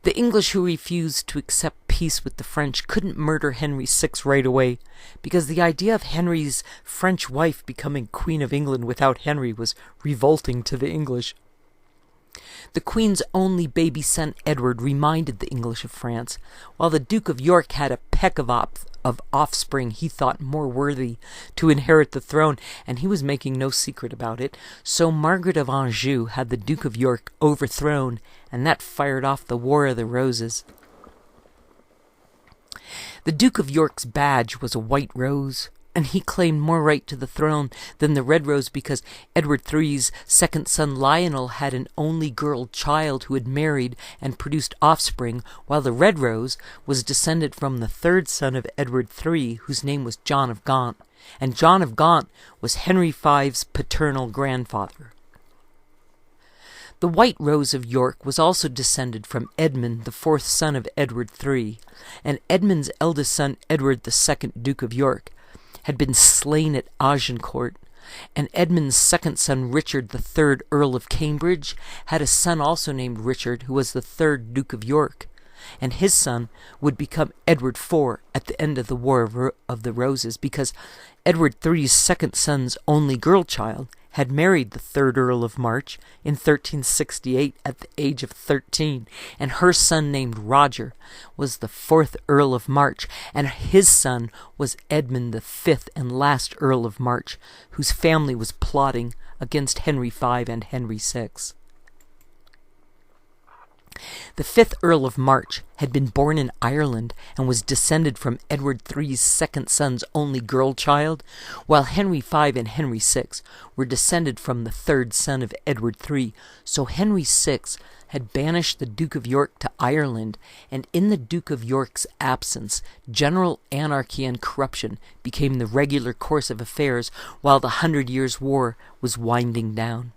The English who refused to accept peace with the French couldn't murder Henry VI right away, because the idea of Henry's French wife becoming Queen of England without Henry was revolting to the English. The Queen's only baby son Edward reminded the English of France, while the Duke of York had a peck of offspring he thought more worthy to inherit the throne, and he was making no secret about it. So Margaret of Anjou had the Duke of York overthrown, and that fired off the War of the Roses. The Duke of York's badge was a white rose, and he claimed more right to the throne than the red rose because Edward III's second son Lionel had an only girl child who had married and produced offspring, while the red rose was descended from the third son of Edward III, whose name was John of Gaunt, and John of Gaunt was Henry V's paternal grandfather. The White Rose of York was also descended from Edmund, the fourth son of Edward III, and Edmund's eldest son Edward II, Duke of York, had been slain at Agincourt, and Edmund's second son Richard III, Earl of Cambridge, had a son also named Richard, who was the third Duke of York, and his son would become Edward IV at the end of the War of the Roses, because Edward III's second son's only girl child had married the third Earl of March in 1368 at the age of 13, and her son named Roger was the fourth Earl of March, and his son was Edmund the fifth and last Earl of March, whose family was plotting against Henry V and Henry VI. The fifth Earl of March had been born in Ireland and was descended from Edward III's second son's only girl child, while Henry V and Henry VI were descended from the third son of Edward III, so Henry VI had banished the Duke of York to Ireland, and in the Duke of York's absence, general anarchy and corruption became the regular course of affairs while the 100 Years' War was winding down.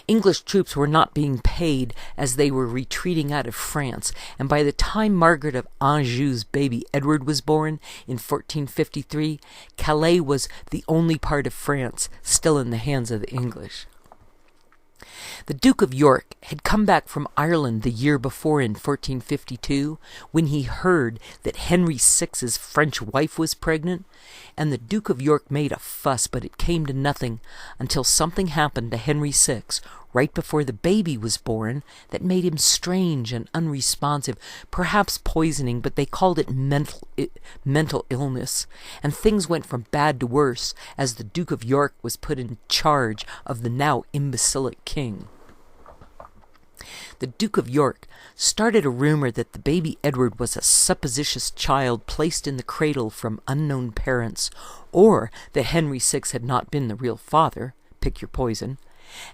English troops were not being paid as they were retreating out of France, and by the time Margaret of Anjou's baby Edward was born in 1453, Calais was the only part of France still in the hands of the English. The Duke of York had come back from Ireland the year before in 1452, when he heard that Henry VI's French wife was pregnant, and the Duke of York made a fuss, but it came to nothing until something happened to Henry VI right before the baby was born that made him strange and unresponsive, perhaps poisoning, but they called it mental illness, and things went from bad to worse as the Duke of York was put in charge of the now imbecilic king. The Duke of York started a rumor that the baby Edward was a supposititious child placed in the cradle from unknown parents, or that Henry VI had not been the real father, pick your poison,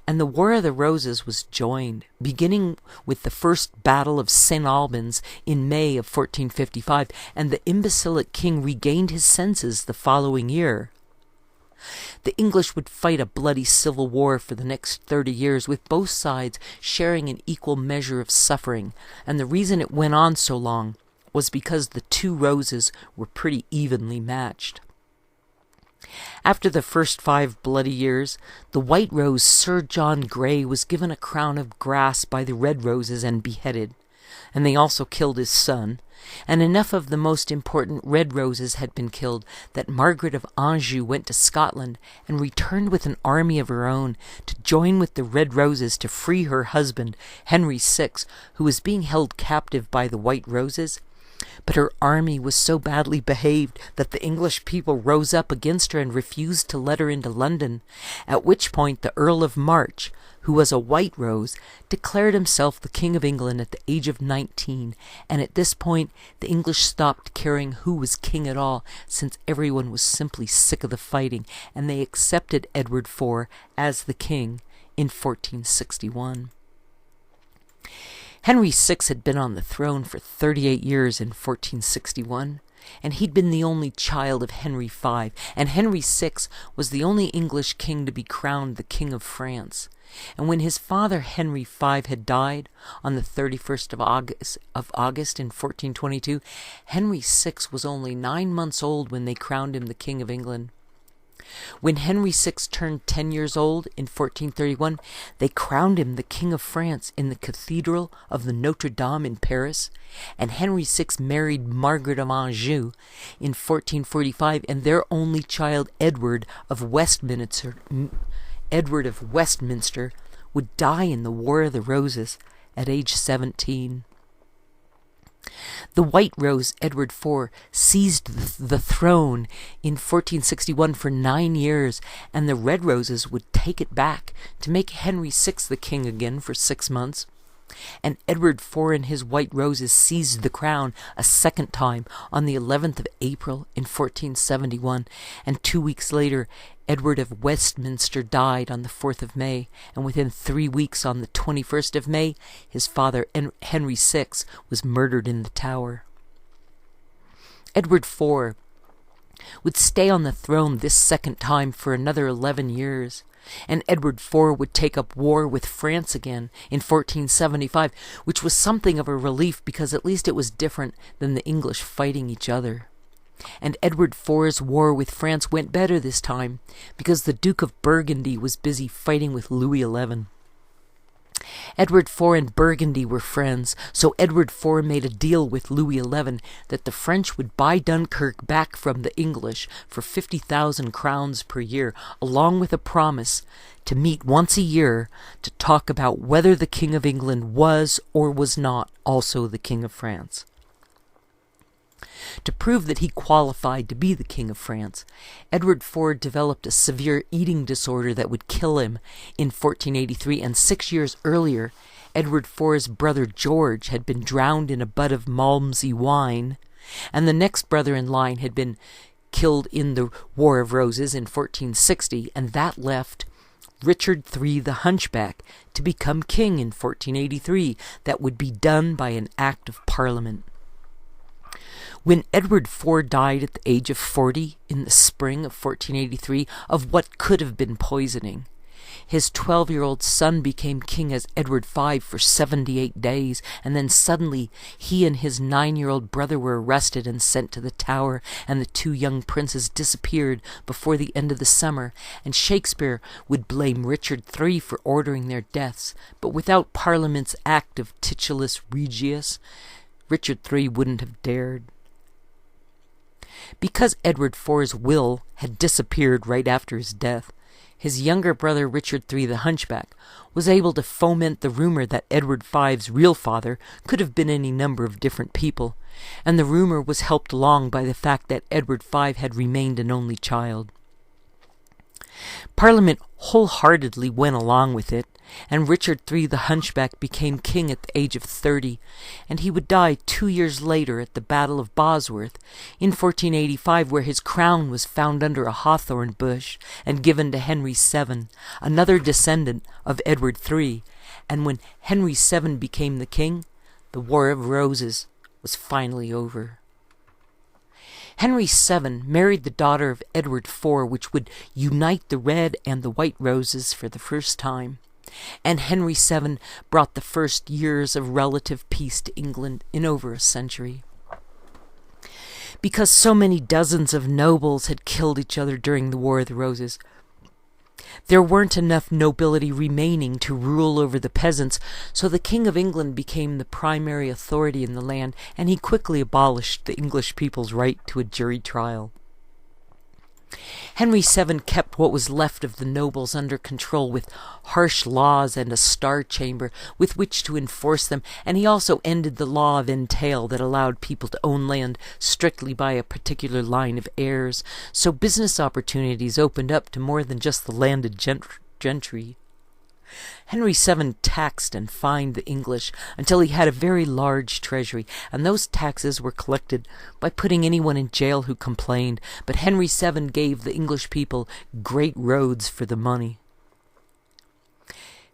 and the War of the Roses was joined, beginning with the first Battle of St. Albans in May of 1455, and the imbecilic king regained his senses the following year. The English would fight a bloody civil war for the next 30 years, with both sides sharing an equal measure of suffering, and the reason it went on so long was because the two roses were pretty evenly matched. After the first 5 bloody years, the White Rose, Sir John Grey, was given a crown of grass by the Red Roses and beheaded, and they also killed his son, and enough of the most important Red Roses had been killed that Margaret of Anjou went to Scotland and returned with an army of her own to join with the Red Roses to free her husband, Henry VI, who was being held captive by the White Roses. But her army was so badly behaved that the English people rose up against her and refused to let her into London, at which point the Earl of March, who was a White Rose, declared himself the King of England at the age of 19, and at this point the English stopped caring who was king at all, since everyone was simply sick of the fighting, and they accepted Edward IV as the king in 1461. Henry VI had been on the throne for 38 years in 1461, and he'd been the only child of Henry V, and Henry VI was the only English king to be crowned the King of France. And when his father Henry V had died on the 31st of August in 1422, Henry VI was only 9 months old when they crowned him the King of England. When Henry VI turned 10 years old in 1431, they crowned him the King of France in the Cathedral of the Notre Dame in Paris, and Henry VI married Margaret of Anjou in 1445, and their only child, Edward of Westminster, would die in the War of the Roses at age 17. The White Rose, Edward IV, seized the throne in 1461 for 9 years, and the Red Roses would take it back to make Henry VI the king again for 6 months. And Edward IV and his White Roses seized the crown a second time on the 11th of April in 1471, and 2 weeks later Edward of Westminster died on the 4th of May, and within 3 weeks on the 21st of May, his father Henry VI was murdered in the Tower. Edward IV would stay on the throne this second time for another 11 years, and Edward IV would take up war with France again in 1475, which was something of a relief because at least it was different than the English fighting each other. And Edward IV's war with France went better this time because the Duke of Burgundy was busy fighting with Louis XI. Edward IV and Burgundy were friends, so Edward IV made a deal with Louis XI that the French would buy Dunkirk back from the English for 50,000 crowns per year, along with a promise to meet once a year to talk about whether the King of England was or was not also the King of France. To prove that he qualified to be the King of France, Edward IV developed a severe eating disorder that would kill him in 1483, and 6 years earlier, Edward IV's brother George had been drowned in a butt of Malmsey wine, and the next brother in line had been killed in the War of Roses in 1460, and that left Richard III the Hunchback to become king in 1483. That would be done by an Act of Parliament. When Edward IV died at the age of 40 in the spring of 1483 of what could have been poisoning, his 12-year-old son became king as Edward V for 78 days, and then suddenly he and his 9-year-old brother were arrested and sent to the Tower, and the 2 young princes disappeared before the end of the summer, and Shakespeare would blame Richard III for ordering their deaths, but without Parliament's Act of Titulus Regius, Richard III wouldn't have dared. Because Edward IV's will had disappeared right after his death, his younger brother Richard III the Hunchback was able to foment the rumor that Edward V's real father could have been any number of different people, and the rumor was helped along by the fact that Edward V had remained an only child. Parliament wholeheartedly went along with it, and Richard III the Hunchback became king at the age of 30, and he would die 2 years later at the Battle of Bosworth in 1485, where his crown was found under a hawthorn bush and given to Henry VII, another descendant of Edward III, and when Henry VII became the king, the War of Roses was finally over. Henry VII married the daughter of Edward IV, which would unite the Red and the White Roses for the first time. And Henry VII brought the first years of relative peace to England in over a century. Because so many dozens of nobles had killed each other during the War of the Roses, there weren't enough nobility remaining to rule over the peasants, so the King of England became the primary authority in the land, and he quickly abolished the English people's right to a jury trial. Henry VII kept what was left of the nobles under control with harsh laws and a star chamber with which to enforce them, and he also ended the law of entail that allowed people to own land strictly by a particular line of heirs, so business opportunities opened up to more than just the landed gentry. Henry VII taxed and fined the English until he had a very large treasury, and those taxes were collected by putting anyone in jail who complained, but Henry VII gave the English people great roads for the money.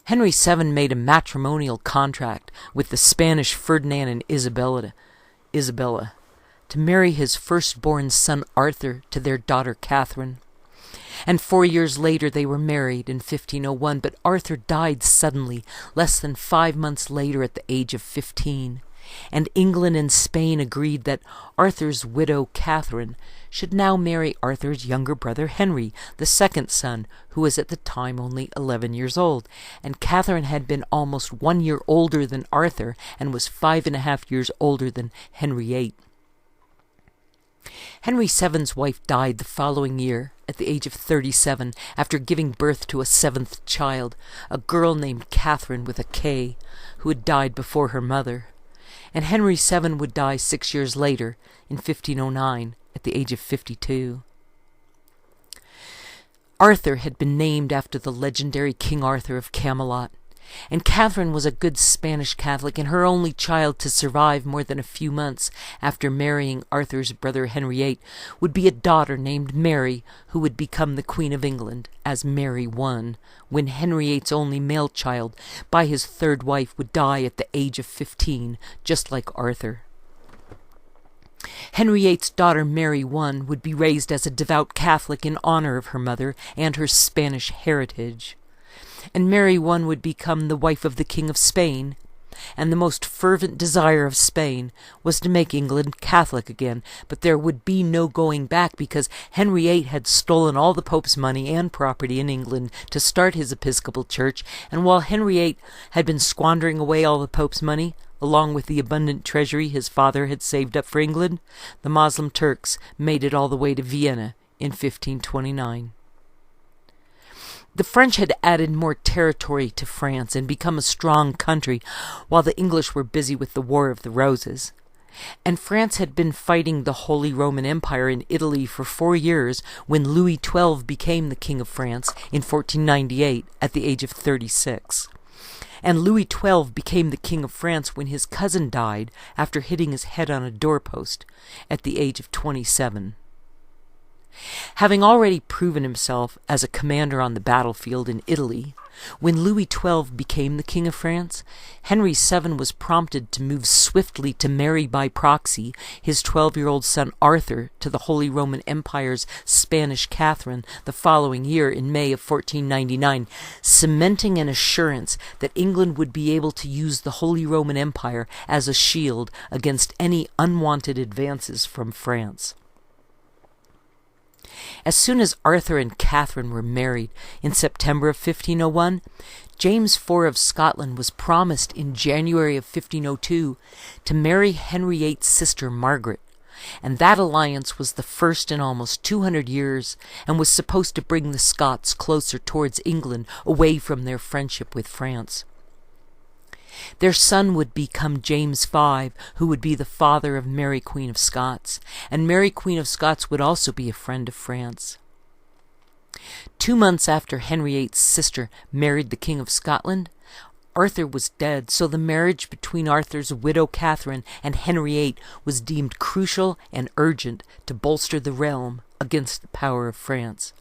Henry VII made a matrimonial contract with the Spanish Ferdinand and Isabella to marry his firstborn son Arthur to their daughter Catherine. And 4 years later they were married in 1501, but Arthur died suddenly, less than 5 months later at the age of 15, and England and Spain agreed that Arthur's widow Catherine should now marry Arthur's younger brother Henry, the second son, who was at the time only 11 years old, and Catherine had been almost 1 year older than Arthur and was 5.5 years older than Henry VIII. Henry VII's wife died the following year, at the age of 37, after giving birth to a seventh child, a girl named Catherine with a K, who had died before her mother. And Henry VII would die 6 years later, in 1509, at the age of 52. Arthur had been named after the legendary King Arthur of Camelot, and Catherine was a good Spanish Catholic and her only child to survive more than a few months after marrying Arthur's brother Henry VIII would be a daughter named Mary, who would become the Queen of England as Mary I, when Henry VIII's only male child, by his third wife, would die at the age of 15, just like Arthur. Henry VIII's daughter Mary I would be raised as a devout Catholic in honor of her mother and her Spanish heritage. And Mary I would become the wife of the King of Spain, and the most fervent desire of Spain was to make England Catholic again, but there would be no going back because Henry VIII had stolen all the Pope's money and property in England to start his Episcopal Church, and while Henry VIII had been squandering away all the Pope's money, along with the abundant treasury his father had saved up for England, the Moslem Turks made it all the way to Vienna in 1529. The French had added more territory to France and become a strong country, while the English were busy with the War of the Roses. And France had been fighting the Holy Roman Empire in Italy for 4 years when Louis XII became the King of France in 1498 at the age of 36. And Louis XII became the King of France when his cousin died after hitting his head on a doorpost at the age of 27. Having already proven himself as a commander on the battlefield in Italy, when Louis XII became the King of France, Henry VII was prompted to move swiftly to marry by proxy his 12-year-old son Arthur to the Holy Roman Empire's Spanish Catherine the following year in May of 1499, cementing an assurance that England would be able to use the Holy Roman Empire as a shield against any unwanted advances from France. As soon as Arthur and Catherine were married in September of 1501, James IV of Scotland was promised in January of 1502 to marry Henry VIII's sister Margaret, and that alliance was the first in almost 200 years and was supposed to bring the Scots closer towards England, away from their friendship with France. Their son would become James V, who would be the father of Mary Queen of Scots, and Mary Queen of Scots would also be a friend of France. 2 months after Henry VIII's sister married the King of Scotland, Arthur was dead, so the marriage between Arthur's widow Catherine and Henry VIII was deemed crucial and urgent to bolster the realm against the power of France.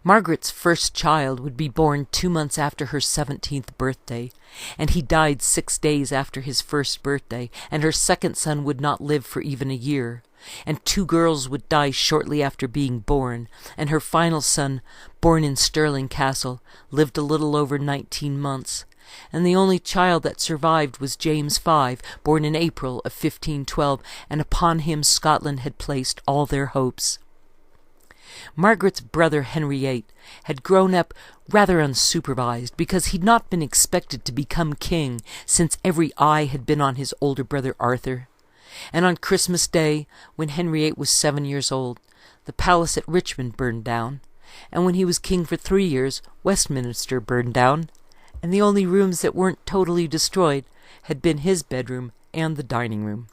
Margaret's first child would be born 2 months after her 17th birthday, and he died 6 days after his first birthday, and her second son would not live for even a year, and 2 girls would die shortly after being born, and her final son, born in Stirling Castle, lived a little over 19 months, and the only child that survived was James V, born in April of 1512, and upon him Scotland had placed all their hopes. Margaret's brother Henry VIII had grown up rather unsupervised because he'd not been expected to become king, since every eye had been on his older brother Arthur. And on Christmas Day, when Henry VIII was 7 years old, the palace at Richmond burned down, and when he was king for 3 years, Westminster burned down, and the only rooms that weren't totally destroyed had been his bedroom and the dining room.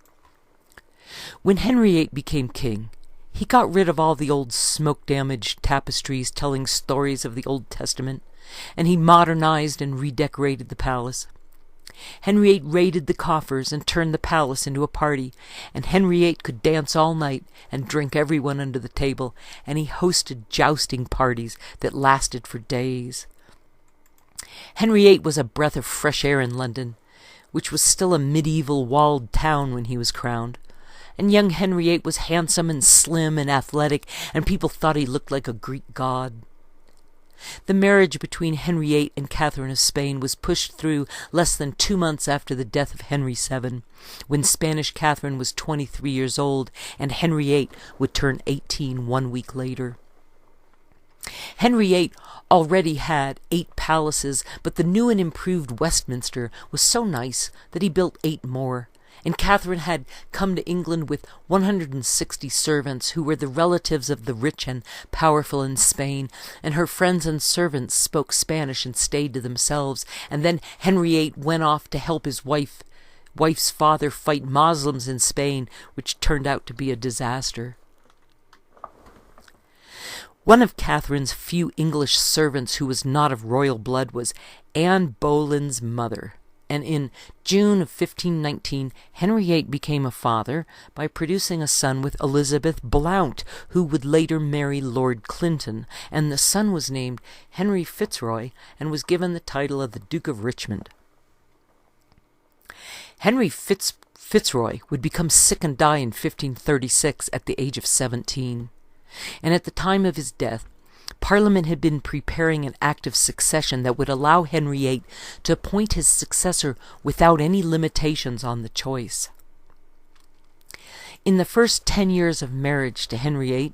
When Henry VIII became king, he got rid of all the old smoke-damaged tapestries telling stories of the Old Testament, and he modernized and redecorated the palace. Henry VIII raided the coffers and turned the palace into a party, and Henry VIII could dance all night and drink everyone under the table, and he hosted jousting parties that lasted for days. Henry VIII was a breath of fresh air in London, which was still a medieval walled town when he was crowned. And young Henry VIII was handsome and slim and athletic, and people thought he looked like a Greek god. The marriage between Henry VIII and Catherine of Spain was pushed through less than 2 months after the death of Henry VII, when Spanish Catherine was 23 years old, and Henry VIII would turn 18 1 week later. Henry VIII already had 8 palaces, but the new and improved Westminster was so nice that he built 8 more. And Catherine had come to England with 160 servants who were the relatives of the rich and powerful in Spain, and her friends and servants spoke Spanish and stayed to themselves. And then Henry VIII went off to help his wife's father fight Muslims in Spain, which turned out to be a disaster. One of Catherine's few English servants who was not of royal blood was Anne Boleyn's mother. And in June of 1519, Henry VIII became a father by producing a son with Elizabeth Blount, who would later marry Lord Clinton, and the son was named Henry Fitzroy and was given the title of the Duke of Richmond. Henry Fitzroy would become sick and die in 1536 at the age of 17, and at the time of his death, Parliament had been preparing an act of succession that would allow Henry VIII to appoint his successor without any limitations on the choice. In the first 10 years of marriage to Henry VIII,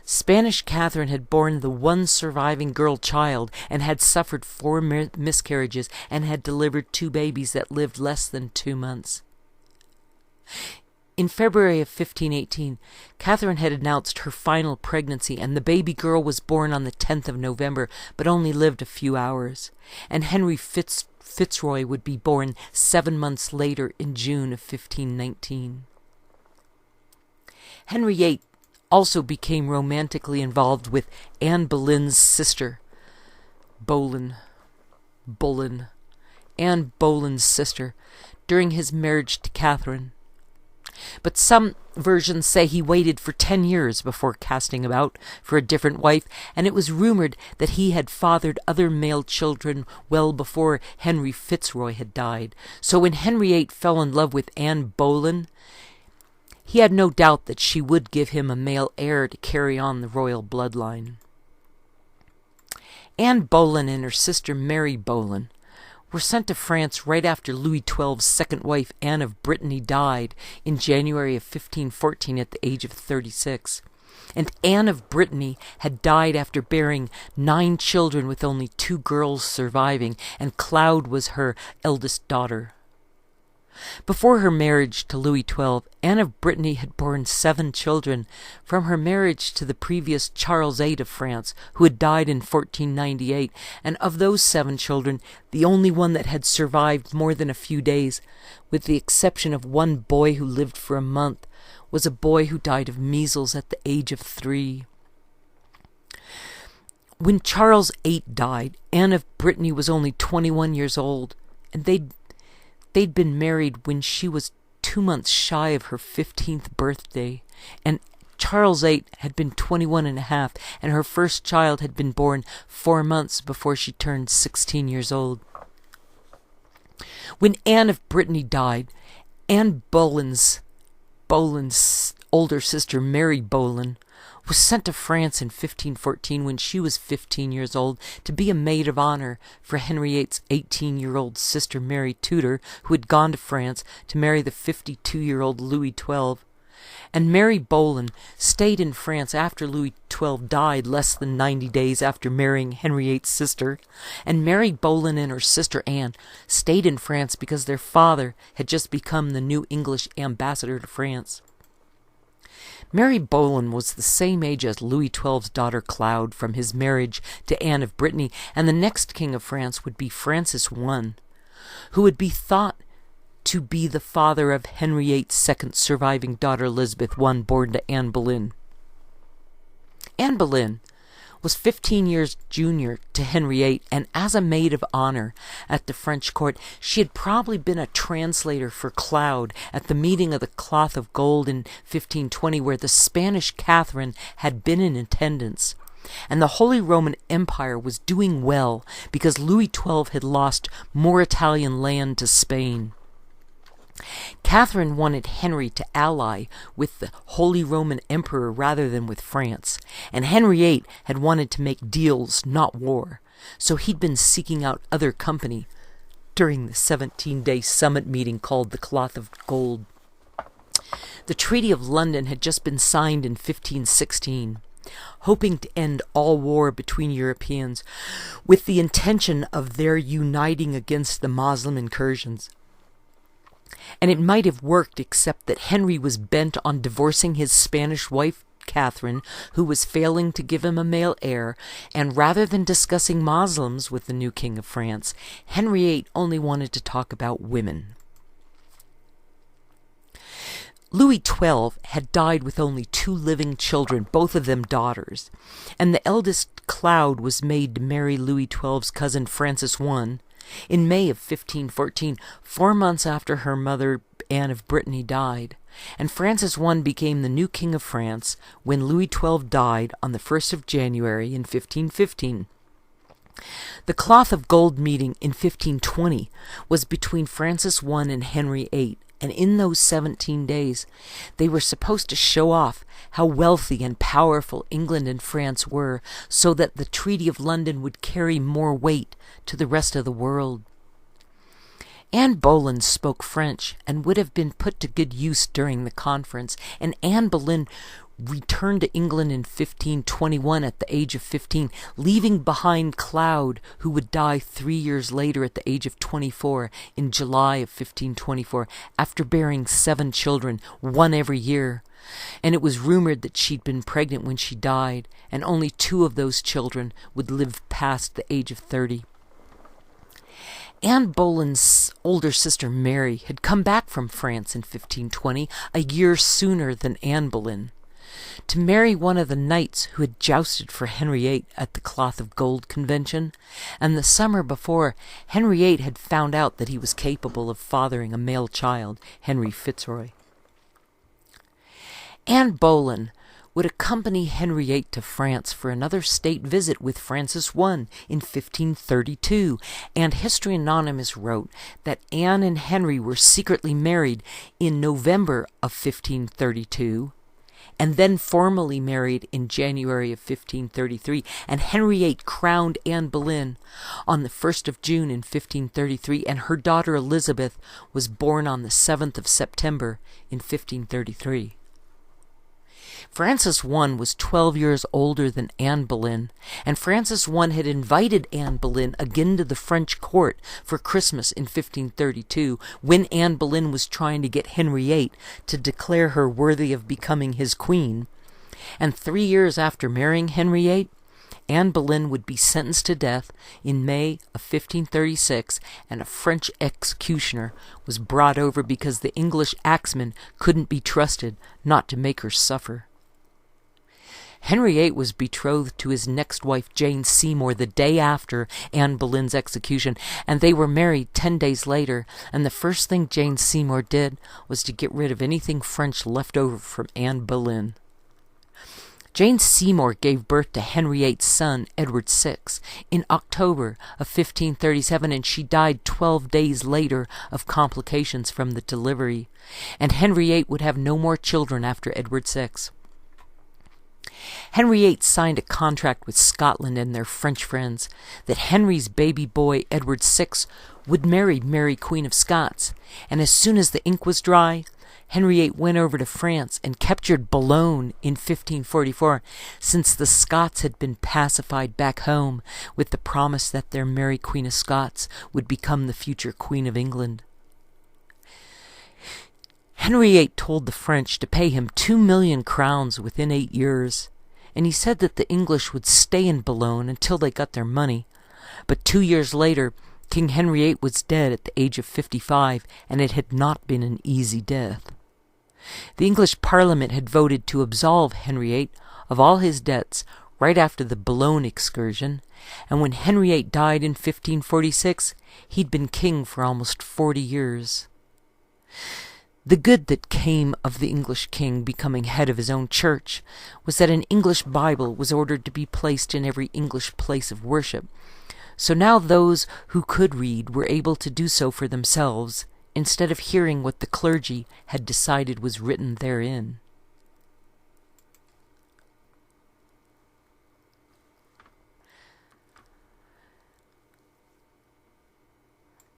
Spanish Catherine had borne the one surviving girl child and had suffered 4 miscarriages and had delivered 2 babies that lived less than 2 months. In February of 1518, Catherine had announced her final pregnancy, and the baby girl was born on the 10th of November, but only lived a few hours. And Henry Fitzroy would be born 7 months later in June of 1519. Henry VIII also became romantically involved with Anne Boleyn's sister, Anne Boleyn's sister, during his marriage to Catherine. But some versions say he waited for 10 years before casting about for a different wife, and it was rumored that he had fathered other male children well before Henry Fitzroy had died. So when Henry VIII fell in love with Anne Boleyn, he had no doubt that she would give him a male heir to carry on the royal bloodline. Anne Boleyn and her sister Mary Boleyn were sent to France right after Louis XII's second wife, Anne of Brittany, died in January of 1514 at the age of 36. And Anne of Brittany had died after bearing 9 children with only 2 girls surviving, and Claude was her eldest daughter. Before her marriage to Louis XII, Anne of Brittany had borne 7 children from her marriage to the previous Charles VIII of France, who had died in 1498, and of those 7 children, the only one that had survived more than a few days, with the exception of one boy who lived for a month, was a boy who died of measles at the age of 3. When Charles VIII died, Anne of Brittany was only 21 years old, and they'd been married when she was 2 months shy of her 15th birthday, and Charles VIII had been 21 and a half, and her first child had been born 4 months before she turned 16 years old. When Anne of Brittany died, Anne Boleyn's older sister, Mary Boleyn, was sent to France in 1514 when she was 15 years old to be a maid of honor for Henry VIII's 18-year-old sister Mary Tudor, who had gone to France to marry the 52-year-old Louis XII. And Mary Boleyn stayed in France after Louis XII died less than 90 days after marrying Henry VIII's sister. And Mary Boleyn and her sister Anne stayed in France because their father had just become the new English ambassador to France. Mary Boleyn was the same age as Louis XII's daughter Claude from his marriage to Anne of Brittany, and the next king of France would be Francis I, who would be thought to be the father of Henry VIII's second surviving daughter Elizabeth I, born to Anne Boleyn. Anne Boleyn was 15 years junior to Henry VIII, and as a maid of honor at the French court, she had probably been a translator for Claude at the meeting of the Cloth of Gold in 1520, where the Spanish Catherine had been in attendance. And the Holy Roman Empire was doing well because Louis XII had lost more Italian land to Spain. Catherine wanted Henry to ally with the Holy Roman Emperor rather than with France, and Henry VIII had wanted to make deals, not war, so he'd been seeking out other company during the 17-day summit meeting called the Cloth of Gold. The Treaty of London had just been signed in 1516, hoping to end all war between Europeans with the intention of their uniting against the Moslem incursions. And it might have worked, except that Henry was bent on divorcing his Spanish wife, Catherine, who was failing to give him a male heir, and rather than discussing Moslems with the new king of France, Henry VIII only wanted to talk about women. Louis XII had died with only 2 living children, both of them daughters, and the eldest, Claude, was made to marry Louis XII's cousin Francis I, in May of 1514, 4 months after her mother Anne of Brittany died, and Francis I became the new king of France when Louis XII died on the 1st of January in 1515. The Cloth of Gold meeting in 1520 was between Francis I and Henry VIII, and in those 17 days they were supposed to show off how wealthy and powerful England and France were, so that the Treaty of London would carry more weight to the rest of the world. Anne Boleyn spoke French and would have been put to good use during the conference, and Anne Boleyn returned to England in 1521 at the age of 15, leaving behind Claude, who would die 3 years later at the age of 24 in July of 1524, after bearing 7 children, 1 every year. And it was rumored that she'd been pregnant when she died, and only 2 of those children would live past the age of 30. Anne Boleyn's older sister Mary had come back from France in 1520, a year sooner than Anne Boleyn, to marry one of the knights who had jousted for Henry VIII at the Cloth of Gold convention, and the summer before, Henry VIII had found out that he was capable of fathering a male child, Henry Fitzroy. Anne Boleyn would accompany Henry VIII to France for another state visit with Francis I in 1532, and History Anonymous wrote that Anne and Henry were secretly married in November of 1532, and then formally married in January of 1533, and Henry VIII crowned Anne Boleyn on the 1st of June in 1533, and her daughter Elizabeth was born on the 7th of September in 1533. Francis I was 12 years older than Anne Boleyn, and Francis I had invited Anne Boleyn again to the French court for Christmas in 1532, when Anne Boleyn was trying to get Henry VIII to declare her worthy of becoming his queen. And 3 years after marrying Henry VIII, Anne Boleyn would be sentenced to death in May of 1536, and a French executioner was brought over because the English axemen couldn't be trusted not to make her suffer. Henry VIII was betrothed to his next wife, Jane Seymour, the day after Anne Boleyn's execution, and they were married 10 days later, and the first thing Jane Seymour did was to get rid of anything French left over from Anne Boleyn. Jane Seymour gave birth to Henry VIII's son, Edward VI, in October of 1537, and she died 12 days later of complications from the delivery, and Henry VIII would have no more children after Edward VI. Henry VIII signed a contract with Scotland and their French friends that Henry's baby boy, Edward VI, would marry Mary, Queen of Scots, and as soon as the ink was dry, Henry VIII went over to France and captured Boulogne in 1544, since the Scots had been pacified back home with the promise that their Mary Queen of Scots would become the future Queen of England. Henry VIII told the French to pay him 2,000,000 crowns within 8 years, and he said that the English would stay in Boulogne until they got their money. But 2 years later, King Henry VIII was dead at the age of 55, and it had not been an easy death. The English Parliament had voted to absolve Henry VIII of all his debts right after the Boulogne excursion, and when Henry VIII died in 1546, he'd been king for almost 40 years. The good that came of the English king becoming head of his own church was that an English Bible was ordered to be placed in every English place of worship, so now those who could read were able to do so for themselves, instead of hearing what the clergy had decided was written therein.